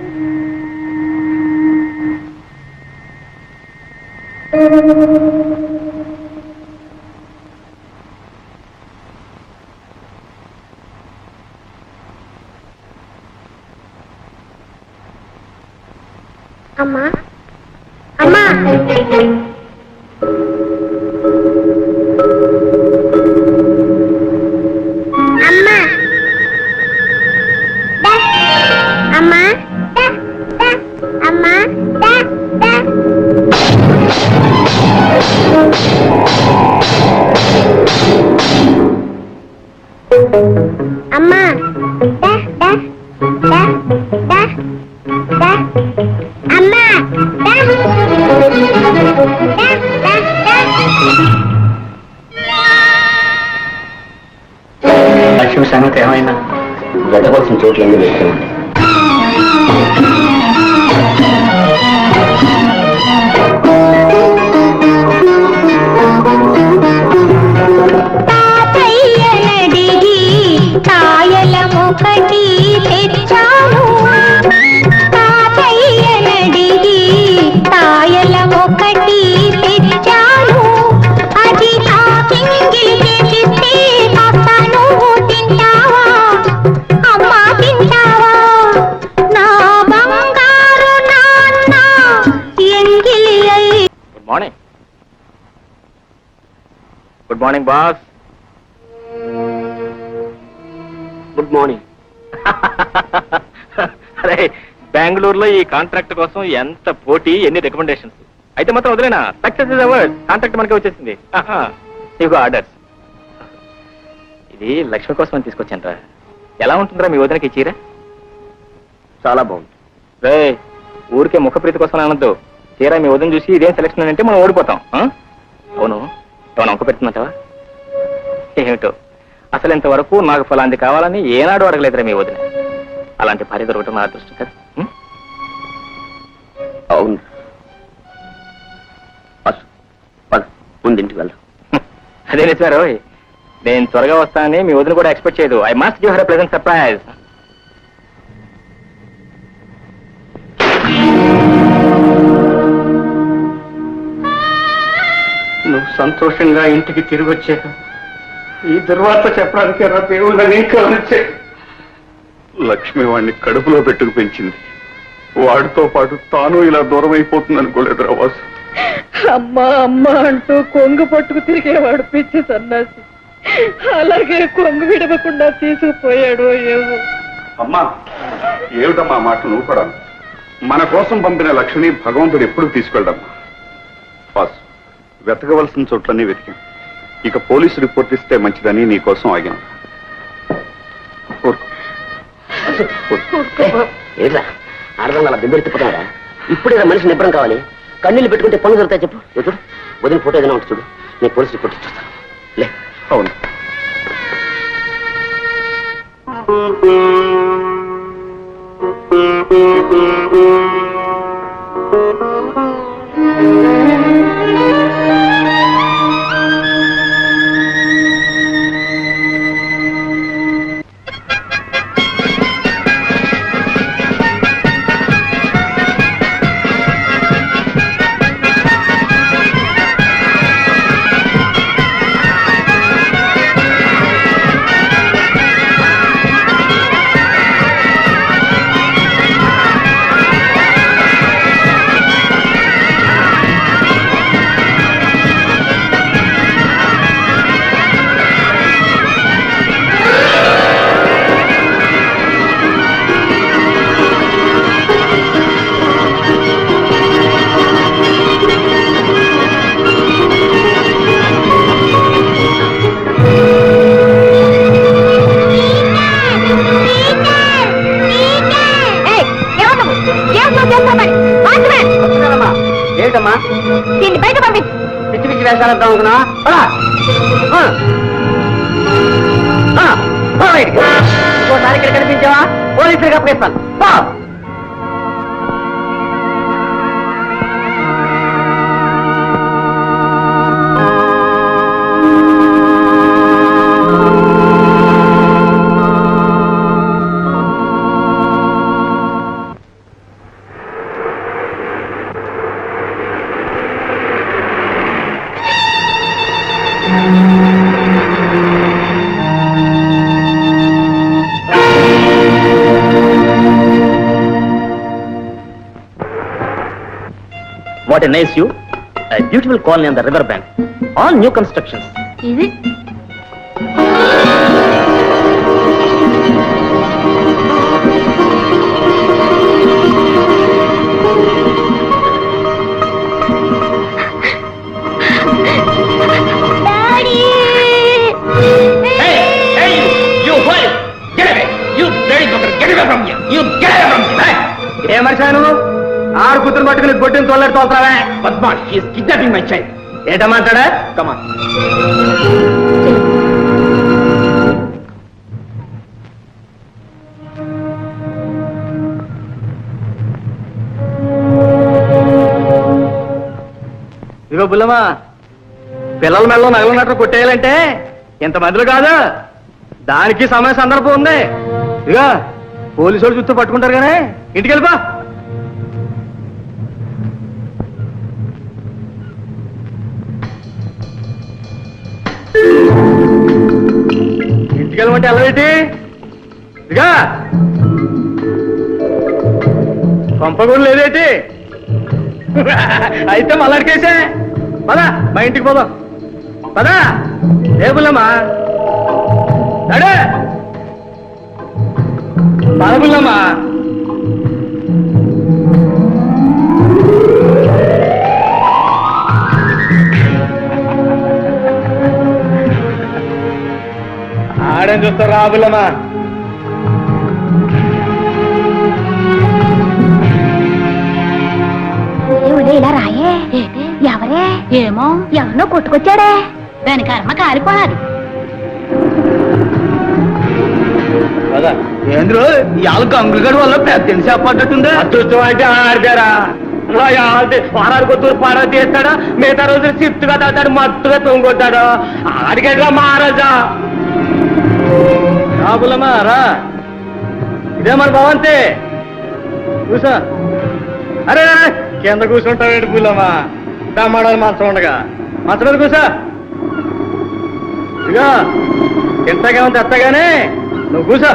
అమ్మా అమ్మా, అమ్మా, అమ్మా, అమ్మా, అమ్మా, లక్ష్మి సంగతి ఏమైనా వెతవలసిన చోట్లన్నీ వేసుకోండి. తాతయ్యనడిగి కాయలమొకటి తెచ్చాను. తాతయ్యనడిగి కాయలమొకటి తెచ్చాను. అది తాకింగిలి చేసిస్తే కాస్త నువ్వు తింటావా? అమ్మా తింటావా? నా బంగారు నాన్న ఎంగిలి అయి. Good morning. Good morning boss. Good morning. అరే, బెంగళూరులో ఈ కాంట్రాక్ట్ కోసం ఎంత పోటీ, ఎన్ని రికమెండేషన్స్. అయితే మాత్రం వదిలేనా? Success is ours. కాంట్రాక్ట్ మనకి వచ్చేసింది. ఇదిగో ఆర్డర్స్. ఇది లక్ష్మి కోసం అని తీసుకొచ్చాను రా. ఎలా ఉంటుందిరా మీ వదినకి చీర? చాలా బాగుంది రే. ఊరికే ముఖప్రీతి కోసం అనొద్దు. చీర మీ వదిన చూసి ఇదేం సెలక్షన్ అంటే మనం ఓడిపోతాం. అవును, ఏమైనా అంక పెడుతున్నట్టవా? ఏమిటో అసలు ఇంతవరకు నాకు ఫలాంది కావాలని ఏనాడు అడగలేదురా మీ వదిన. అలాంటి భార్య దొరకటం నా అదృష్టం కదా. అవును, ముందింటికి వెళ్దాం. అదే నిజమారో. నేను త్వరగా వస్తానని మీ వదిన కూడా ఎక్స్పెక్ట్ చేయదు. I must give her a pleasant surprise. నువ్వు సంతోషంగా ఇంటికి తిరిగి వచ్చాక ఈ దుర్వార్త చెప్పడానికి నా దేవుళ్ళని కవరించే. లక్ష్మి వాడిని కడుపులో పెట్టుకు పెంచింది. వాడితో పాటు తాను ఇలా దూరం అయిపోతుంది అనుకోలేదురా వాసు. అమ్మా అమ్మా అంటూ కొంగు పట్టుకు తిరిగేవాడు పిచ్చి సన్నాసి. అలాగే కొంగు విడవకుండా తీసుకుపోయాడు ఏమో. అమ్మా, ఏమిటమ్మా మాట నువ్వు కూడా? మన కోసం పంపిన లక్ష్మిని భగవంతుడు ఎప్పుడు తీసుకెళ్ళడమ్మా. వాసు, వెతకవలసిన చోట్లన్నీ వెతికాం. ఇక పోలీసు రిపోర్ట్ ఇస్తే మంచిదని నీ కోసం ఆగాను. ఏట్లా ఆడదాం అలా బిబ్బెత్తిపోతాడా? ఇప్పుడే మనిషి నిబ్బరం కావాలి. కన్నీళ్ళు పెట్టుకుంటే పనులు జరుగుతాయి. చెప్పు చూడు, వదిన ఫోటో ఏదైనా ఉంటుంది చూడు, నేను పోలీసు రిపోర్ట్ ఇచ్చేస్తాను. లే. అవును. బుల్లమ్మా దీన్ని బయట పంపించు. పిచ్చి పిచ్చి వేషాలంటాం అనుకున్నా ఇంకోసారి ఇక్కడ కనిపించావా పోలీసులకు అప్పగిస్తాను. What a nice view. A beautiful colony on the river bank. All new constructions. Is it? Daddy! Hey, you boy! Get away! You dirty bugger! Get away from here! You get away from here! ఏ మనిషి నువ్వు ఆరు కూతురు పట్టుకుని గొడ్డుని తోలేరు తోలుతావే? Badmash, he is kidnapping my child. ఏట మాట్లాడా? Come on. ఇగో బుల్లమ్మా, పిల్లల మెల్ల నగలున్నట్టు కొట్టేయాలంటే ఇంతమందిలో కాదు, దానికి సమయ సందర్భం ఉంది. ఇక పోలీసు వాళ్ళు చుట్టూ పట్టుకుంటారు కానీ ఇంటికి వెళ్ళిపో. ఇంటికి వెళ్ళమంటే వెళ్ళవేటి? ఇక పంప కూడా లేదేటి? అయితే మళ్ళడికేసే పదా, మా ఇంటికి పోదాం పదా. ఏ బుల్లమ్మా నడే పద బుల్లమ్మా. ఆడని చూస్తారు రా బుల్లమ్మా. ఇలా రాయే. ఎవరే? ఏమో, ఎవరినో కొట్టుకొచ్చాడే. దాని కర్మ కాలిపోవాలి. ఏంద్రు ఇవాళ గంగులగడి వల్ల పెద్ద చెప్పట్టుందా? అదృష్టం అంటే ఆడిదారా వారాలు కొత్తూరు పాడ తీస్తాడా, మిగతా రోజులు షిఫ్ట్ గా తాతాడు, మత్తుగా తొంగొట్టాడు. ఆడికెట్లా మహారాజా రాబులమ్మా రా. ఇదే మన భవంతి, కూసా. అరే కింద కూర్చుంటావేంటి బుల్లమ్మా? దమ్మాడాలి మంచం ఉండగా మంచం మీద కూసా. ఇక తింటాకేమో తెస్తాగానే నువ్వు కూసా.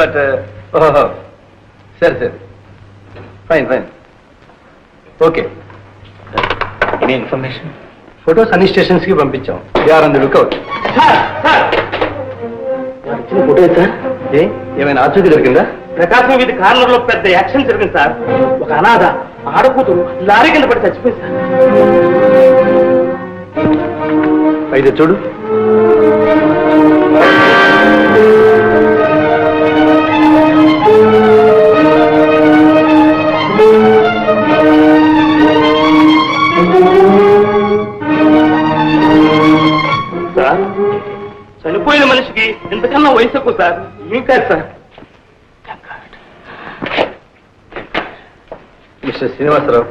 But, sir. Fine. Okay. Any information? Photos అన్ని స్టేషన్స్ కి పంపించాం. They are on the lookout. Photo sir, ఏమైనా ఆచూకీ దొరికిందా? ప్రకాశం వీధి కార్నర్ లో పెద్ద యాక్షన్ జరిగింది సార్. ఒక అనాథ ఆడకూతురు లారీ కింద పడి చచ్చిపోయింది సార్. అయితే చూడు. సార్, చనిపోయిన మనిషికి ఇంతకన్నా వయసు సార్ ఏం కాదు సార్. మిస్టర్ శ్రీనివాసరావు,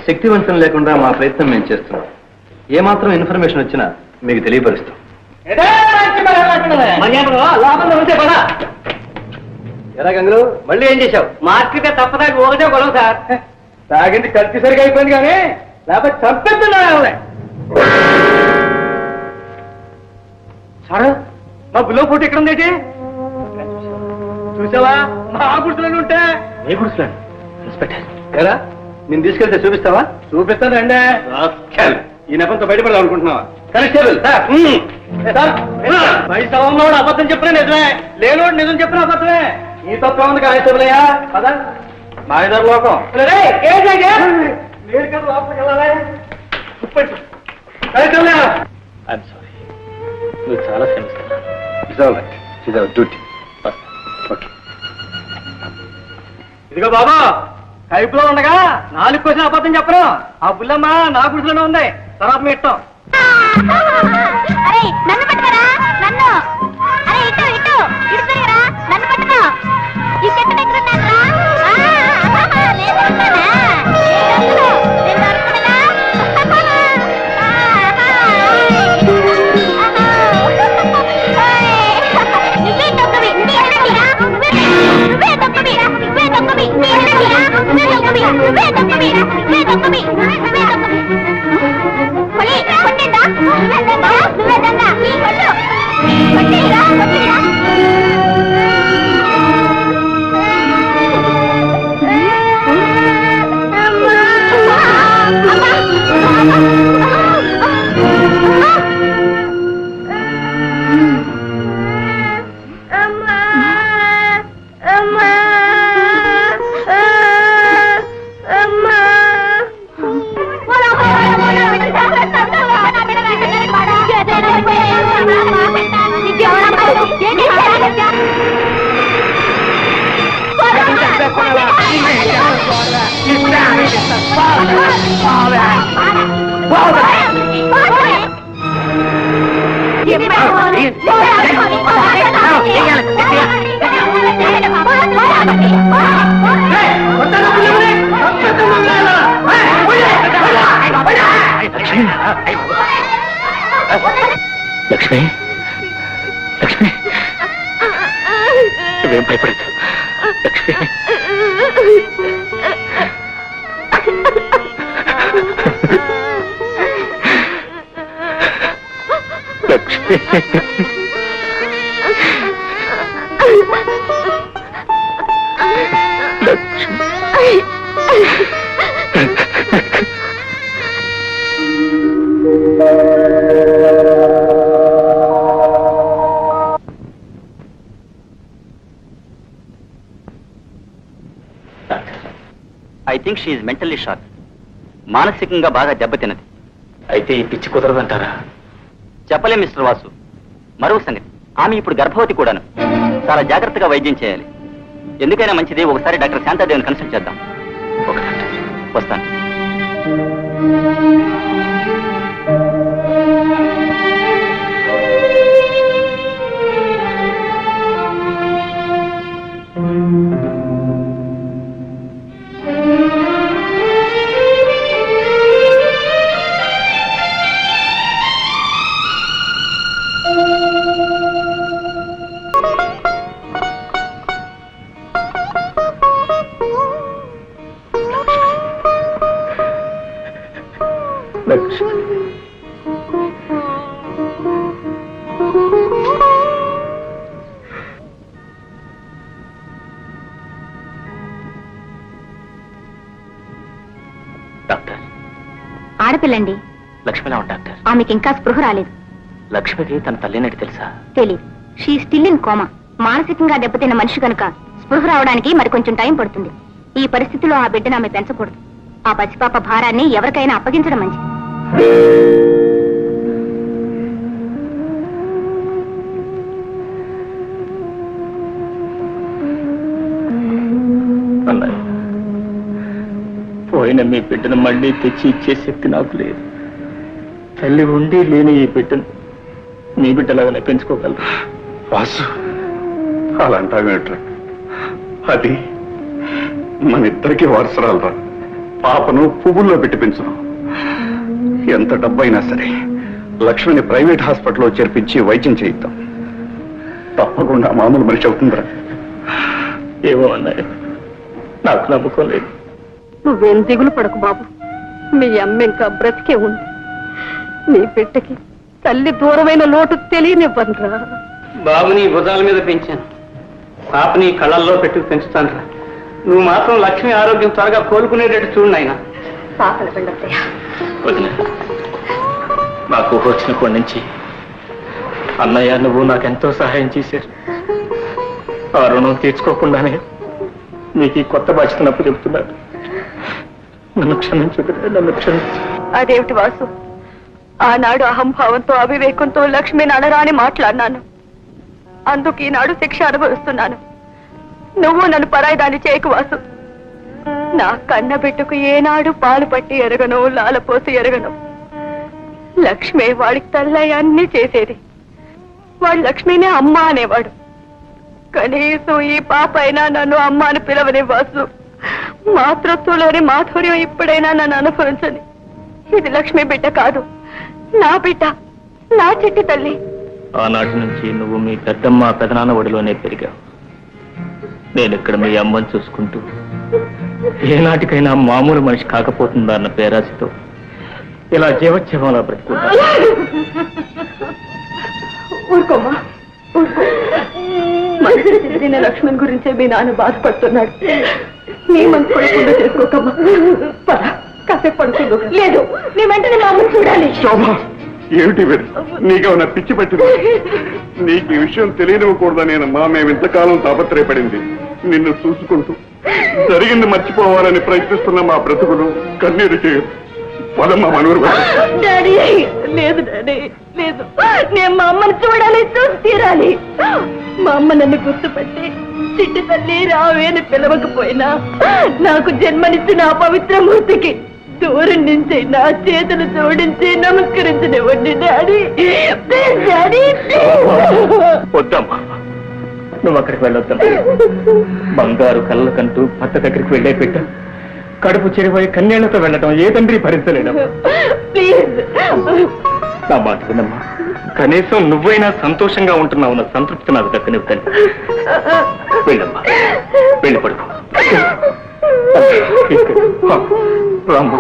శక్తివంతం లేకుండా మా ప్రయత్నం మేము చేస్తున్నాం. ఏమాత్రం ఇన్ఫర్మేషన్ వచ్చినా మీకు తెలియపరుస్తాం. లోపల ఉంటే పదా ఎలా గంగులు, మళ్ళీ ఏం చేశావు? మార్కెట్ తప్పదాకా ఒకటే గొడవ సార్. తాగింది కత్తి సరిగా అయిపోయింది కానీ లేకపోతే చంపేస్తున్నా. సారు, మా బుల్లో ఫోటో ఎక్కడ ఉంది? చూసావా మా గుర్తులను ఉంటే ఏ గుడిసెలండి ఇన్స్పెక్టర్? ఎలా నేను తీసుకెళ్తే చూపిస్తావా? చూపిస్తానండి. ఈ నెపంతో బయటపడదాం అనుకుంటున్నావా? కానిస్టేబుల్ సార్, వైసవంలో అబద్ధం చెప్పిన నిజమే, లేనోడు నిజం చెప్పిన అబద్ధమే. ఈ తప్ప ఉంది కానిస్టేబుల్ అయ్యా పదా మా ఇద్దరు లోకం. మీరు కదా లోపలికి వెళ్ళాలి. ఐఎమ్ సారీ, నువ్వు చాలా శ్రమిస్తున్నావు. డ్యూటీ. ఓకే. ఇదిగో బాబా, కైపులో ఉండగా 4 క్వశ్చన్ అబద్ధం చెప్పను. ఆ బుల్లమ్మ నా గుడిలోనే ఉంది. తర్వాత మీ ఇష్టం. అరే నన్ను పట్టుకరా, నన్ను. అరే ఇటు ఇటు ఇటు తిరగరా, నన్ను పట్టుకో. ఈ చెట్టు దగ్గర ఉన్నారా? నేను దొరుకుతానా? నేను దొరుకుతానా? నువ్వే తొక్కవి, నువ్వే తొక్కవి, నువ్వే తొక్కవి, నువ్వే తొక్కవి, నువ్వే తొక్కవి, నువ్వే తొక్కవి, నువ్వే తొక్కవి. కొలి కొట్టిందా? నువ్వే దొంగ, నువ్వే దొంగ. కొట్టు, కొట్టిరా, కొట్టిరా. లక్ష్మి, లక్ష్మి, నువ్వేం భయపడదు. Lakshmi, Lakshmi, I think she is mentally shock. మానసికంగా బాగా దెబ్బతిన్నది. అయితే ఈ పిచ్చి కుదరదంటారా? చెప్పలేం మిస్టర్ వాసు. మరో సంగతి, ఆమె ఇప్పుడు గర్భవతి కూడాను. చాలా జాగ్రత్తగా వైద్యం చేయాలి. ఎందుకైనా మంచిది ఒకసారి డాక్టర్ శాంతాదేవిని కన్సల్ట్ చేద్దాం. ఓకే డాక్టర్, వస్తాను. డాక్టర్, ఆడపిల్లండి. లక్ష్మిలా ఉంది డాక్టర్. ఆమెకి ఇంకా స్పృహ రాలేదు. లక్ష్మికి తన తల్లినట్టు తెలుసా? తెలీదు. She still in coma. మానసికంగా దెబ్బతిన్న మనిషి కనుక స్పృహ రావడానికి మరి కొంచెం టైం పడుతుంది. ఈ పరిస్థితిలో ఆ బిడ్డను ఆమె పెంచకూడదు. ఆ పసిపాప భారాన్ని ఎవరికైనా అప్పగించడం మంచిది. పోయిన మీ బిడ్డను మళ్ళీ తెచ్చి ఇచ్చే శక్తి నాకు లేదు. తల్లి ఉండి లేని ఈ బిడ్డను మీ బిడ్డలాగానే పెంచుకోగలరు. వాసు, అలా అంటావేమిట్రా? అది మన ఇద్దరికి వారసరాలరా. పాపను పువ్వుల్లో పెట్టి పెంచును. ఎంత డబ్బైనా సరే లక్ష్మిని ప్రైవేట్ హాస్పిటల్లో చేర్పించి వైద్యం చేయిద్దాం. తప్పకుండా మామూలు మనిషి అవుతుందిరా. ఏమో అన్నయ్య, నాకు నమ్మకం లేదు. నువ్వేం దిగులు పడకు బాబు. మీ అమ్మ ఇంకా బ్రతికే ఉంది. నీ బిడ్డకి తల్లి దూరమైన లోటు తెలియనివ్వనురా. బాబుని భుజాల మీద పెంచాను, పాపని కళ్ళల్లో పెట్టుకు పెంచుతాను. నువ్వు మాత్రం లక్ష్మి ఆరోగ్యం త్వరగా కోలుకునేటట్టు చూడు నాయనా. పాపల పిండయ్య, వదిన, నాకు వచ్చినప్పటి నుంచి అన్నయ్య నువ్వు నాకెంతో సహాయం చేశారు. ఆ రుణం తీర్చుకోకుండానే నీకు ఈ కొత్త బాధ్యతనప్పు చెబుతున్నాను. నన్ను క్షమించు, నన్ను క్షమించు. అదేమిటి వాసు, ఆనాడు అహంభావంతో అవివేకంతో లక్ష్మిని అనరాని మాట్లాడినాను. అందుకు ఈనాడు శిక్ష అనుభవిస్తున్నాను. నువ్వు నన్ను పరాయిదాన్ని చేయకు వాసు. నా కన్న బిడ్డకు ఏనాడు పాలు పట్టి ఎరగను, లాలపోసి ఎరగను. లక్ష్మి వాడికి తల్లయ్య అన్నీ చేసేది. వాడు లక్ష్మినే అమ్మ అనేవాడు. కనీసం ఈ పాప అయినా నన్ను అమ్మ అని పిలవని వాసు. మాతృత్వంలోని మాధుర్యం ఇప్పుడైనా నన్ను అనుభవించని. ఇది లక్ష్మి బిడ్డ కాదు, నా బిడ్డ, నా చిట్టి తల్లి. ఆనాటి నుంచి నువ్వు మీ పెద్దమ్మ పెదనాన్న ఒడిలోనే పెరిగావు. నేను ఇక్కడ మీ అమ్మని చూసుకుంటూ ఏనాటికైనా మామూలు మనిషి కాకపోతుందా అన్న పేరాశతో ఇలా జీవోత్సవంలా బ్రతుకుంటా. ఊరుకోమ్మా, ఊరుకో. మంచి చెందిన లక్ష్మణ్ గురించే మీ నాన్న బాధపడుతున్నాడు. నీ మనసు పడకుండా చేసుకోకమ్మా. పద, కాసేపు పడుకుందు. లేదు, నీ వెంటనే మా అమ్మని చూడాలి. శోభ, ఏమిటి వీరు? నీకేమన్నా పిచ్చి పట్టింది? నీకు ఈ విషయం తెలియనివ్వకూడదనేనమ్మా మేము ఇంతకాలం తాపత్రయపడింది. నిన్ను చూసుకుంటూ జరిగింది మర్చిపోవాలని ప్రయత్నిస్తున్న మా బ్రతుకులు కన్నీరు చేయదు. పదమ్మా మనూరు. డాడీ, లేదు డాడీ, లేదు. నేను మా అమ్మని చూడాలి, చూసి తీరాలి. మా అమ్మ నన్ను గుర్తుపట్టి చిట్టి తల్లి రావే అని పిలవకపోయినా నాకు జన్మనిచ్చిన ఆ పవిత్ర మూర్తికి దూరం నుంచి నా చేతులు జోడించి నమస్కరించనివ్వండి డాడీ. డాడీ, వద్దమ్మా, నువ్వు అక్కడికి వెళ్ళొద్దమ్మా. బంగారు కళ్ళకంటూ భర్త దగ్గరికి వెళ్ళే పెట్ట కడుపు చెరిపోయి కన్నేళ్లతో వెళ్ళటం ఏ తండ్రి భరించలేడమ్మా. ప్లీజ్. నా మాట వినమ్మా. కనీసం నువ్వైనా సంతోషంగా ఉంటున్నావు అన్న సంతృప్తి నాకు దక్కనివ్వండి. వెళ్ళమ్మా, వెళ్ళి పడుకో. రాము,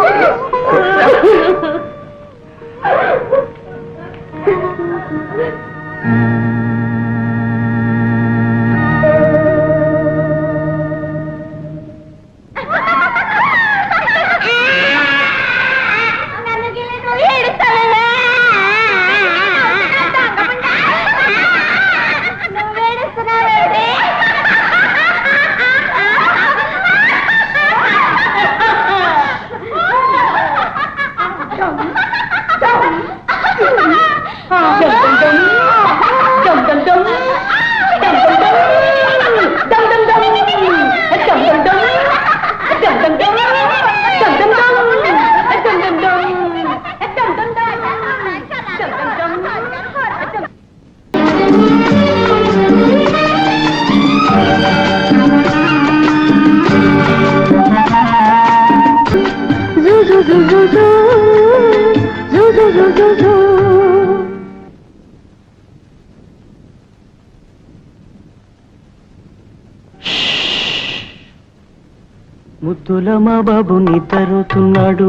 ముద్దుల మా బాబు నిద్రపోతున్నాడు.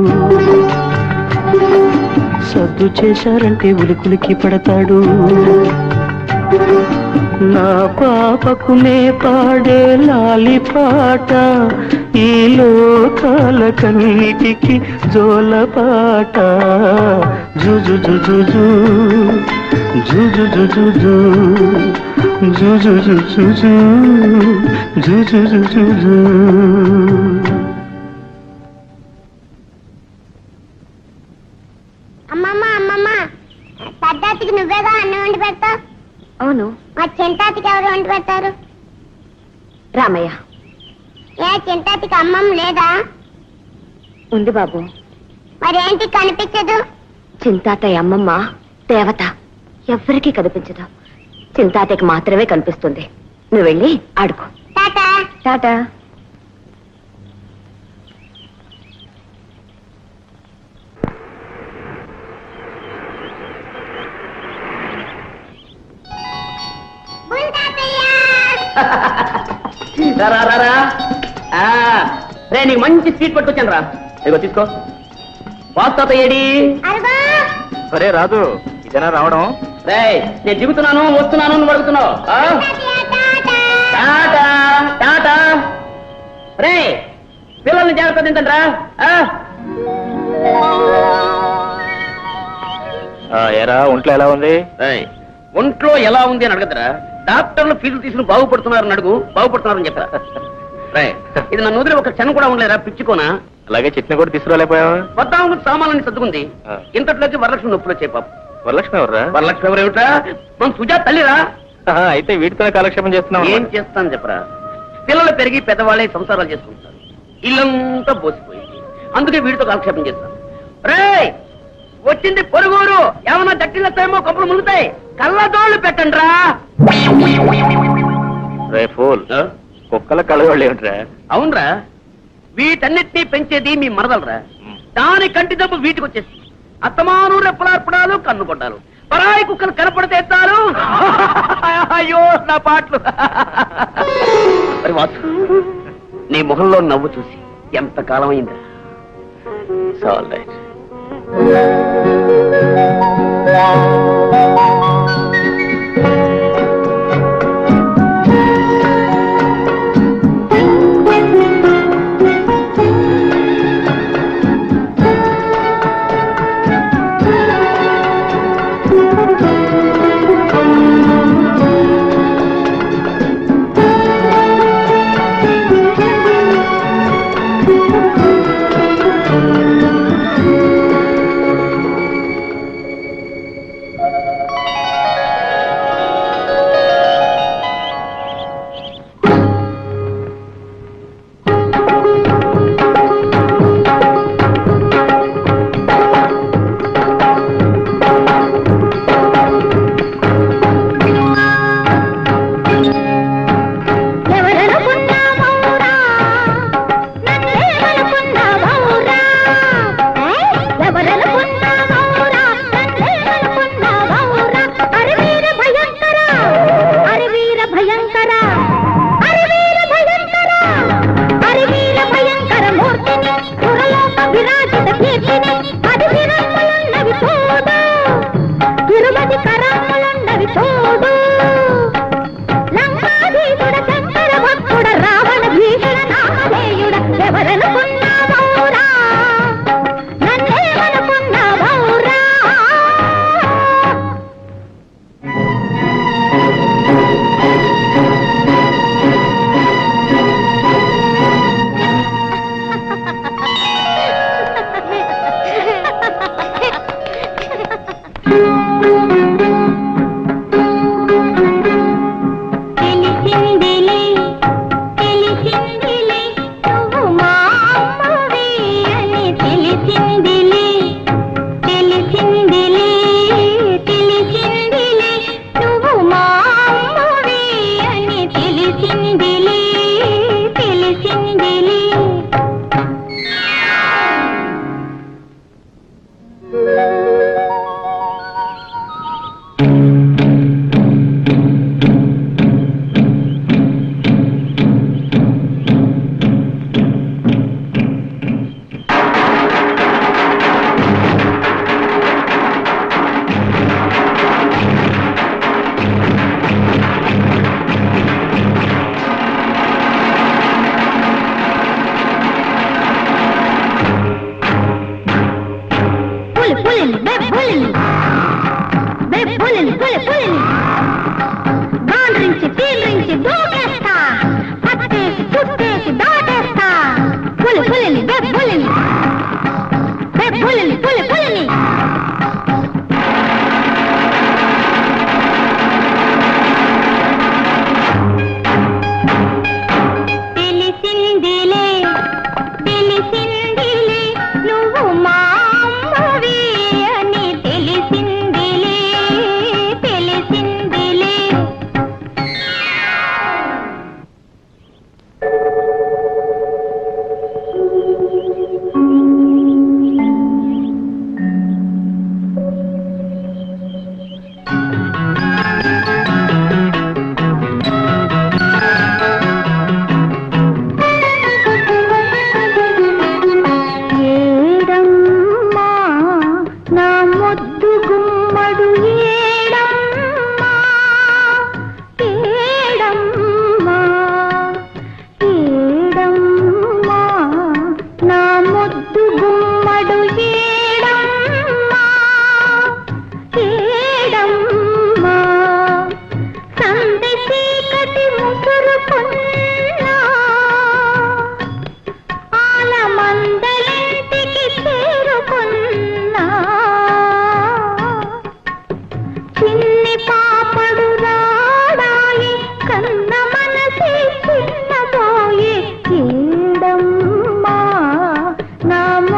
సద్దు చేశారంటే ఉలికులికి పడతాడు. నా పాపకు నే పాడే లాలి పాట ఈ లోకాల కన్నిటికి జోలపాట. జుజు జుజు జుజు జుజు జుజు జుజు జుజు. అమ్మమ్మ అమ్మమ్మ, పెద్దాతికి నువ్వేగా అన్నం వండి పెడతావు. అవును, మా చింతాతికి ఎవరు వండి పెడతారు? రామయ్య. ఏ చింతాతికి అమ్మమ్మ లేదా? ఉంది బాబు. మరేంటి కనిపించదు? చింతాతయ్య అమ్మమ్మ దేవత, ఎవ్వరికీ కనిపించదు. చింతాతయ్యకి మాత్రమే కనిపిస్తుంది. నువ్వు వెళ్ళి ఆడుకో. టాటా. టాటా. బుల్ తాతయ్య. రే నీకు మంచి స్వీట్ పట్టుకొచ్చాను రా. ఇదిగో తీసుకో. వాస్తాత ఏడి? అరుగో. సరే రాదు, ఇదేనా రావడం? రే నేను దిగుతున్నాను వస్తున్నాను నువ్వు అడుగుతున్నావు. తాతయ్య టాటా. టాటా టాటా. రే పిల్లల్ని జాగ్రత్త తింటాను రా. ఏరా ఒంట్లో ఎలా ఉంది? ఒంట్లో ఎలా ఉంది అని అడగదురా. డాక్టర్లు ఫీజులు తీసుకుని బాగుపడుతున్నారని అడుగు. బాగుపడుతున్నారని చెప్పరా. రే ఇది నన్ను వదిలి ఒక క్షణం కూడా ఉండలేరా పిచ్చుకోనా? అలాగే చట్నీ కూడా తీసుకురాలేపోయావా? వద్దాము సామాన్లని సర్దుకుంది. ఇంతట్లోకి వరలక్ష్మి నొప్పులు వచ్చాయి పాప. వరలక్ష్మి ఎవర్రా? వరలక్ష్మి ఎవరేమిట్రా? మన సుజాత తల్లిరా. అయితే వీటితోనే కాలక్షేపం చేస్తున్నావు. ఏం చేస్తాను చెప్పరా. పిల్లలు పెరిగి పెద్దవాళ్ళే సంసారాలు చేసుకుంటారు. ఇల్లంతా బోసిపోయింది. అందుకే వీడితో కాలక్షేపం చేస్తాను. రే వచ్చింది పొరుగురు. ఏమన్నా జట్టిల్లస్తాయేమో కప్పులు మునుగుతాయి. కళ్ళదోళ్ళు పెట్టండి రా. రే ఫూల్, కుక్కల కళ్ళవాళ్ళు ఏమిట్రా? అవునరా, వీటన్నిటినీ పెంచేది మీ మరదలరా. దాని కంటి దెబ్బ వీటికి వచ్చేసి అత్తమాను రెప్పలార్పడాలు కన్ను కొట్టాలు. పరాయి కుక్కలు కనపడితే ఎత్తారు. అయ్యో నా పాటలు. వాసు నీ మొహంలో నవ్వు చూసి ఎంత కాలం అయిందా? All right. తెలిసిందిలే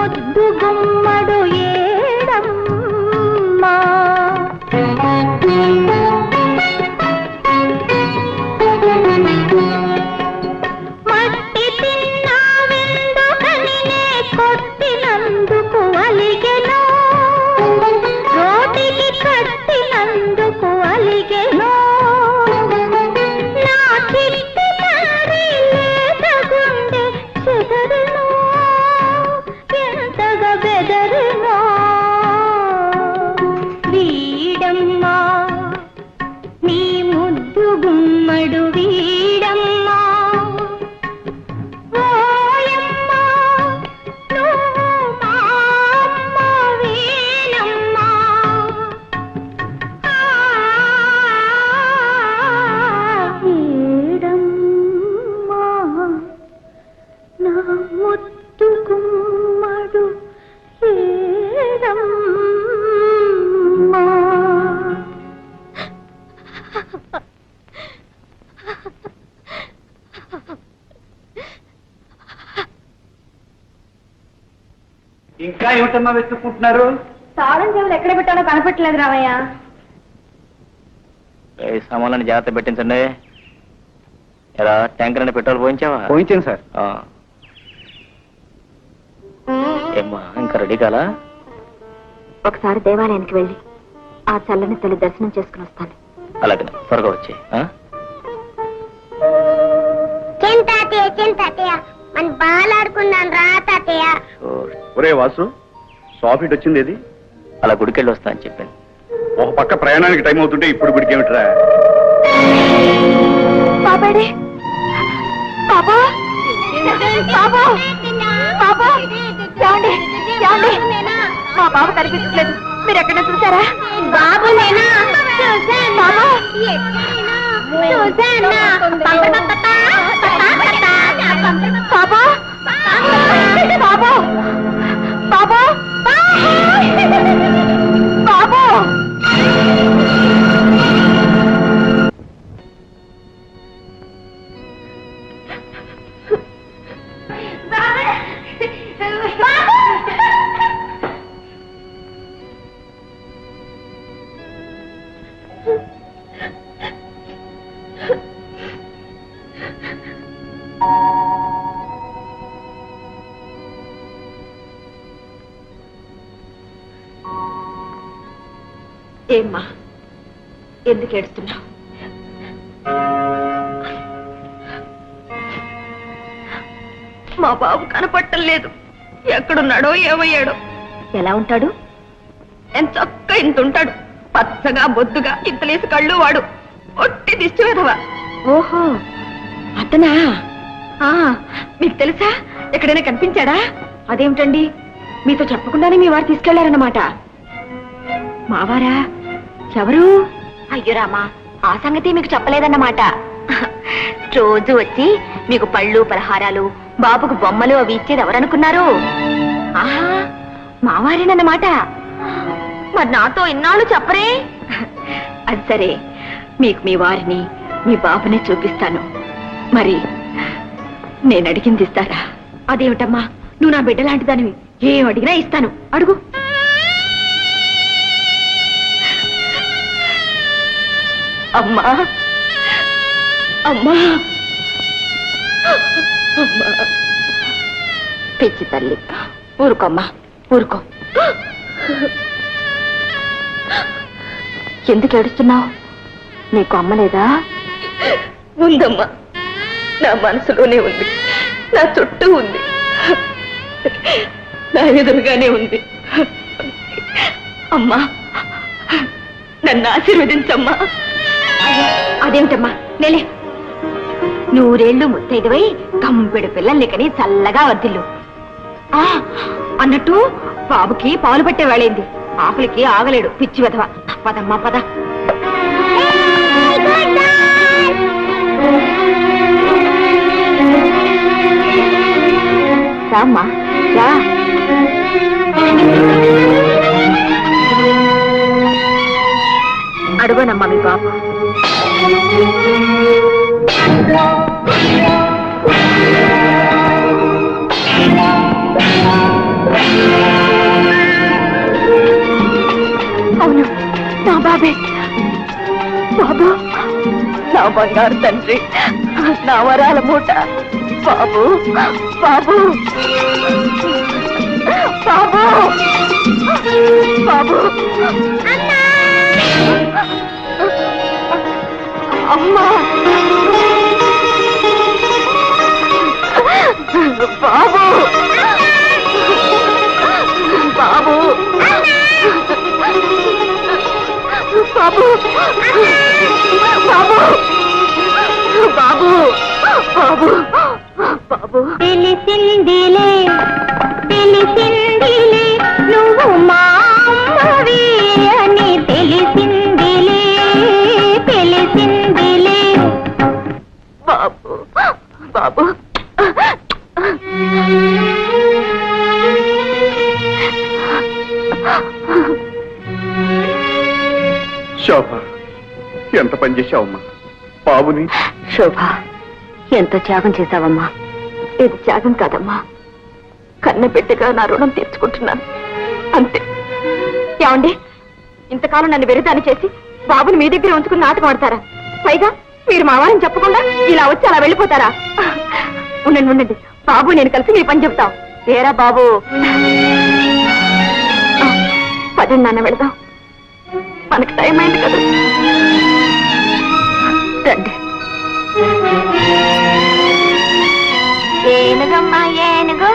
ముద్దు గుమ్మడు ఏడమ్మా మట్టి తిన్నా వెందుకని కొట్టినందుకు అలిగెను రోటికి కట్టినందుకు అలిగెను నా చిట్టి తండ్రి లేతగుండె చెదరును ఎంతగా బెదరును వీడమ్మా నీ ముద్దు గుమ్మడు వీడమ్మా ఓయమ్మా నువ్వు మా అమ్మ వీణమ్మా వీడమ్మా నా ముద్దు గుమ్మడు వీడమ్మా ఇంకా ఏమిటమ్మా వెతుక్కుంటున్నారు? తాళం చెవులు ఎక్కడ పెట్టాలో కనపట్టలేదు రామయ్య. ఈ సామాన్లను జాగ్రత్త పెట్టించండి. ఎలా ట్యాంకర్ అని పెట్రోల్ పోయించావా? పోయించాను సార్. ఏమ్మా ఇంకా రెడీ కాలా? ఒకసారి దేవాలయానికి వెళ్ళి ఆ చల్లని తల్లి దర్శనం చేసుకుని వస్తాను. అలాగే త్వరగా వచ్చి తాతయ్య మన బాల్ ఆడుకున్నాను రా తాతయ్య. ఒరే వాసు, సాఫీట్ వచ్చింది ఏది? అలా గుడికెళ్ళి వస్తా అని చెప్పాను. ఒక పక్క ప్రయాణానికి టైం అవుతుంటే ఇప్పుడు గుడికి ఏమిట్రా? బాబాడే బాబా బాబా బాబా ఏమండి ఏమండి మా బాబు కనిపించట్లేదు. మీరు ఎక్కడ చూసారా? బాబు నేనా బాబా బాబా బాబా బాబా బాబా ఏమ్మా ఎందుకు ఏడుస్తున్నావు? మా బాబు కనపట్టం లేదు. ఎక్కడున్నాడో ఏమయ్యాడో. ఎలా ఉంటాడు? ఎంత చక్క ఇంత ఉంటాడు. పచ్చగా బొద్దుగా ఇంతలేసి కళ్ళు వాడు. ఒట్టి దిష్టి వెధవ. ఓహో అతనా? మీకు తెలుసా? ఎక్కడైనా కనిపించాడా? అదేమిటండి మీతో చెప్పకుండానే మీ వారు తీసుకెళ్లారన్నమాట. మావారా? ఎవరు? అయ్యో రామా, ఆ సంగతి మీకు చెప్పలేదన్నమాట. రోజు వచ్చి మీకు పళ్ళు పలహారాలు బాబుకు బొమ్మలు అవి ఇచ్చేది ఎవరనుకున్నారు? ఆహా మావారేనన్నమాట. మరి నాతో ఇన్నాళ్ళు చెప్పరే? అది సరే, మీకు మీ వారిని మీ బాబుని చూపిస్తాను. మరి నేను అడిగింది ఇస్తారా? అదేమిటమ్మా, నువ్వు నా బిడ్డ లాంటిదానివి. ఏం అడిగినా ఇస్తాను. అడుగు. అమ్మా అమ్మా అమ్మా, పిచ్చి తల్లి, ఊరుకోమ్మా ఊరుకో. ఎందుకు ఏడుస్తున్నావు? నీకు అమ్మ లేదా? ఉందమ్మా, నా మనసులోనే ఉంది, నా చుట్టూ ఉంది, నా ఎదురుగానే ఉంది. అమ్మా నన్ను ఆశీర్వదించమ్మా. అదేమిటమ్మా, నేలే. నూరేళ్లు ముత్తైదువై కంపెడు పిల్లల్ని కని చల్లగా వద్దిల్లు. అన్నట్టు బాబుకి పాలు పట్టే వేళైంది. ఆకులికి ఆగలేడు పిచ్చి వెధవ. పదమ్మా పద. రామ్మా రా. అడుగోనమ్మా మీ బాబు. బాబే బాబు, నా బంగారు తండ్రి, నా వరాల మూట, బాబు బాబు బాబు బాబు, అమ్మా, బాబు బాబు బాబు బాబు బాబు బాబు బాబు. తెలిసిందిలే తెలిసిందిలే నువ్వు మా అమ్మవి అని తెలిసిందిలే తెలిసిందిలే. బాబు బాబు శోభ, ఎంత పని చేశావమ్మా బాబుని. శోభ, ఎంత త్యాగం చేశావమ్మా. ఇది త్యాగం కాదమ్మా, కన్న బిడ్డగా నా రుణం తీర్చుకుంటున్నాను అంతే. ఏమండి, ఇంతకాలం నన్ను వెరిదాన్ని చేసి బాబుని మీ దగ్గర ఉంచుకుని నాటకం ఆడతారా? పైగా మీరు మా వారిని చెప్పకుండా ఇలా వచ్చి అలా వెళ్ళిపోతారా? ఉండండి ఉండండి, బాబు నేను కలిసి మీ పని చెప్తాం. ఏరా బాబు, పదండి నాన్న వెళదాం, మనకి టైం అయింది కదా. రండి. ఏనుగమ్మా ఏనుగు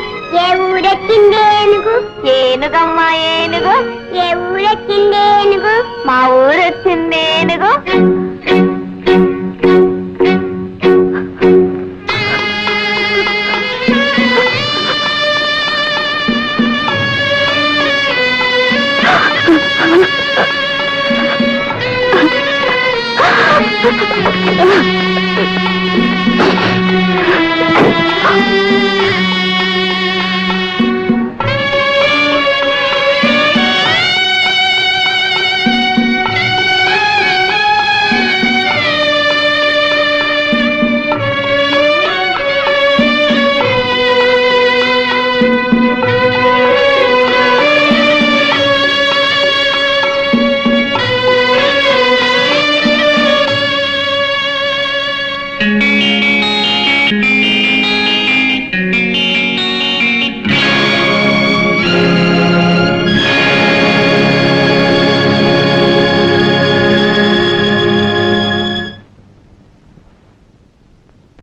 ఏ ఊరెక్కింది ఏనుగు ఏనుగమ్మా ఏనుగు ఏ ఊరెక్కింది ఏనుగు మా ఊరొచ్చింది ఏనుగు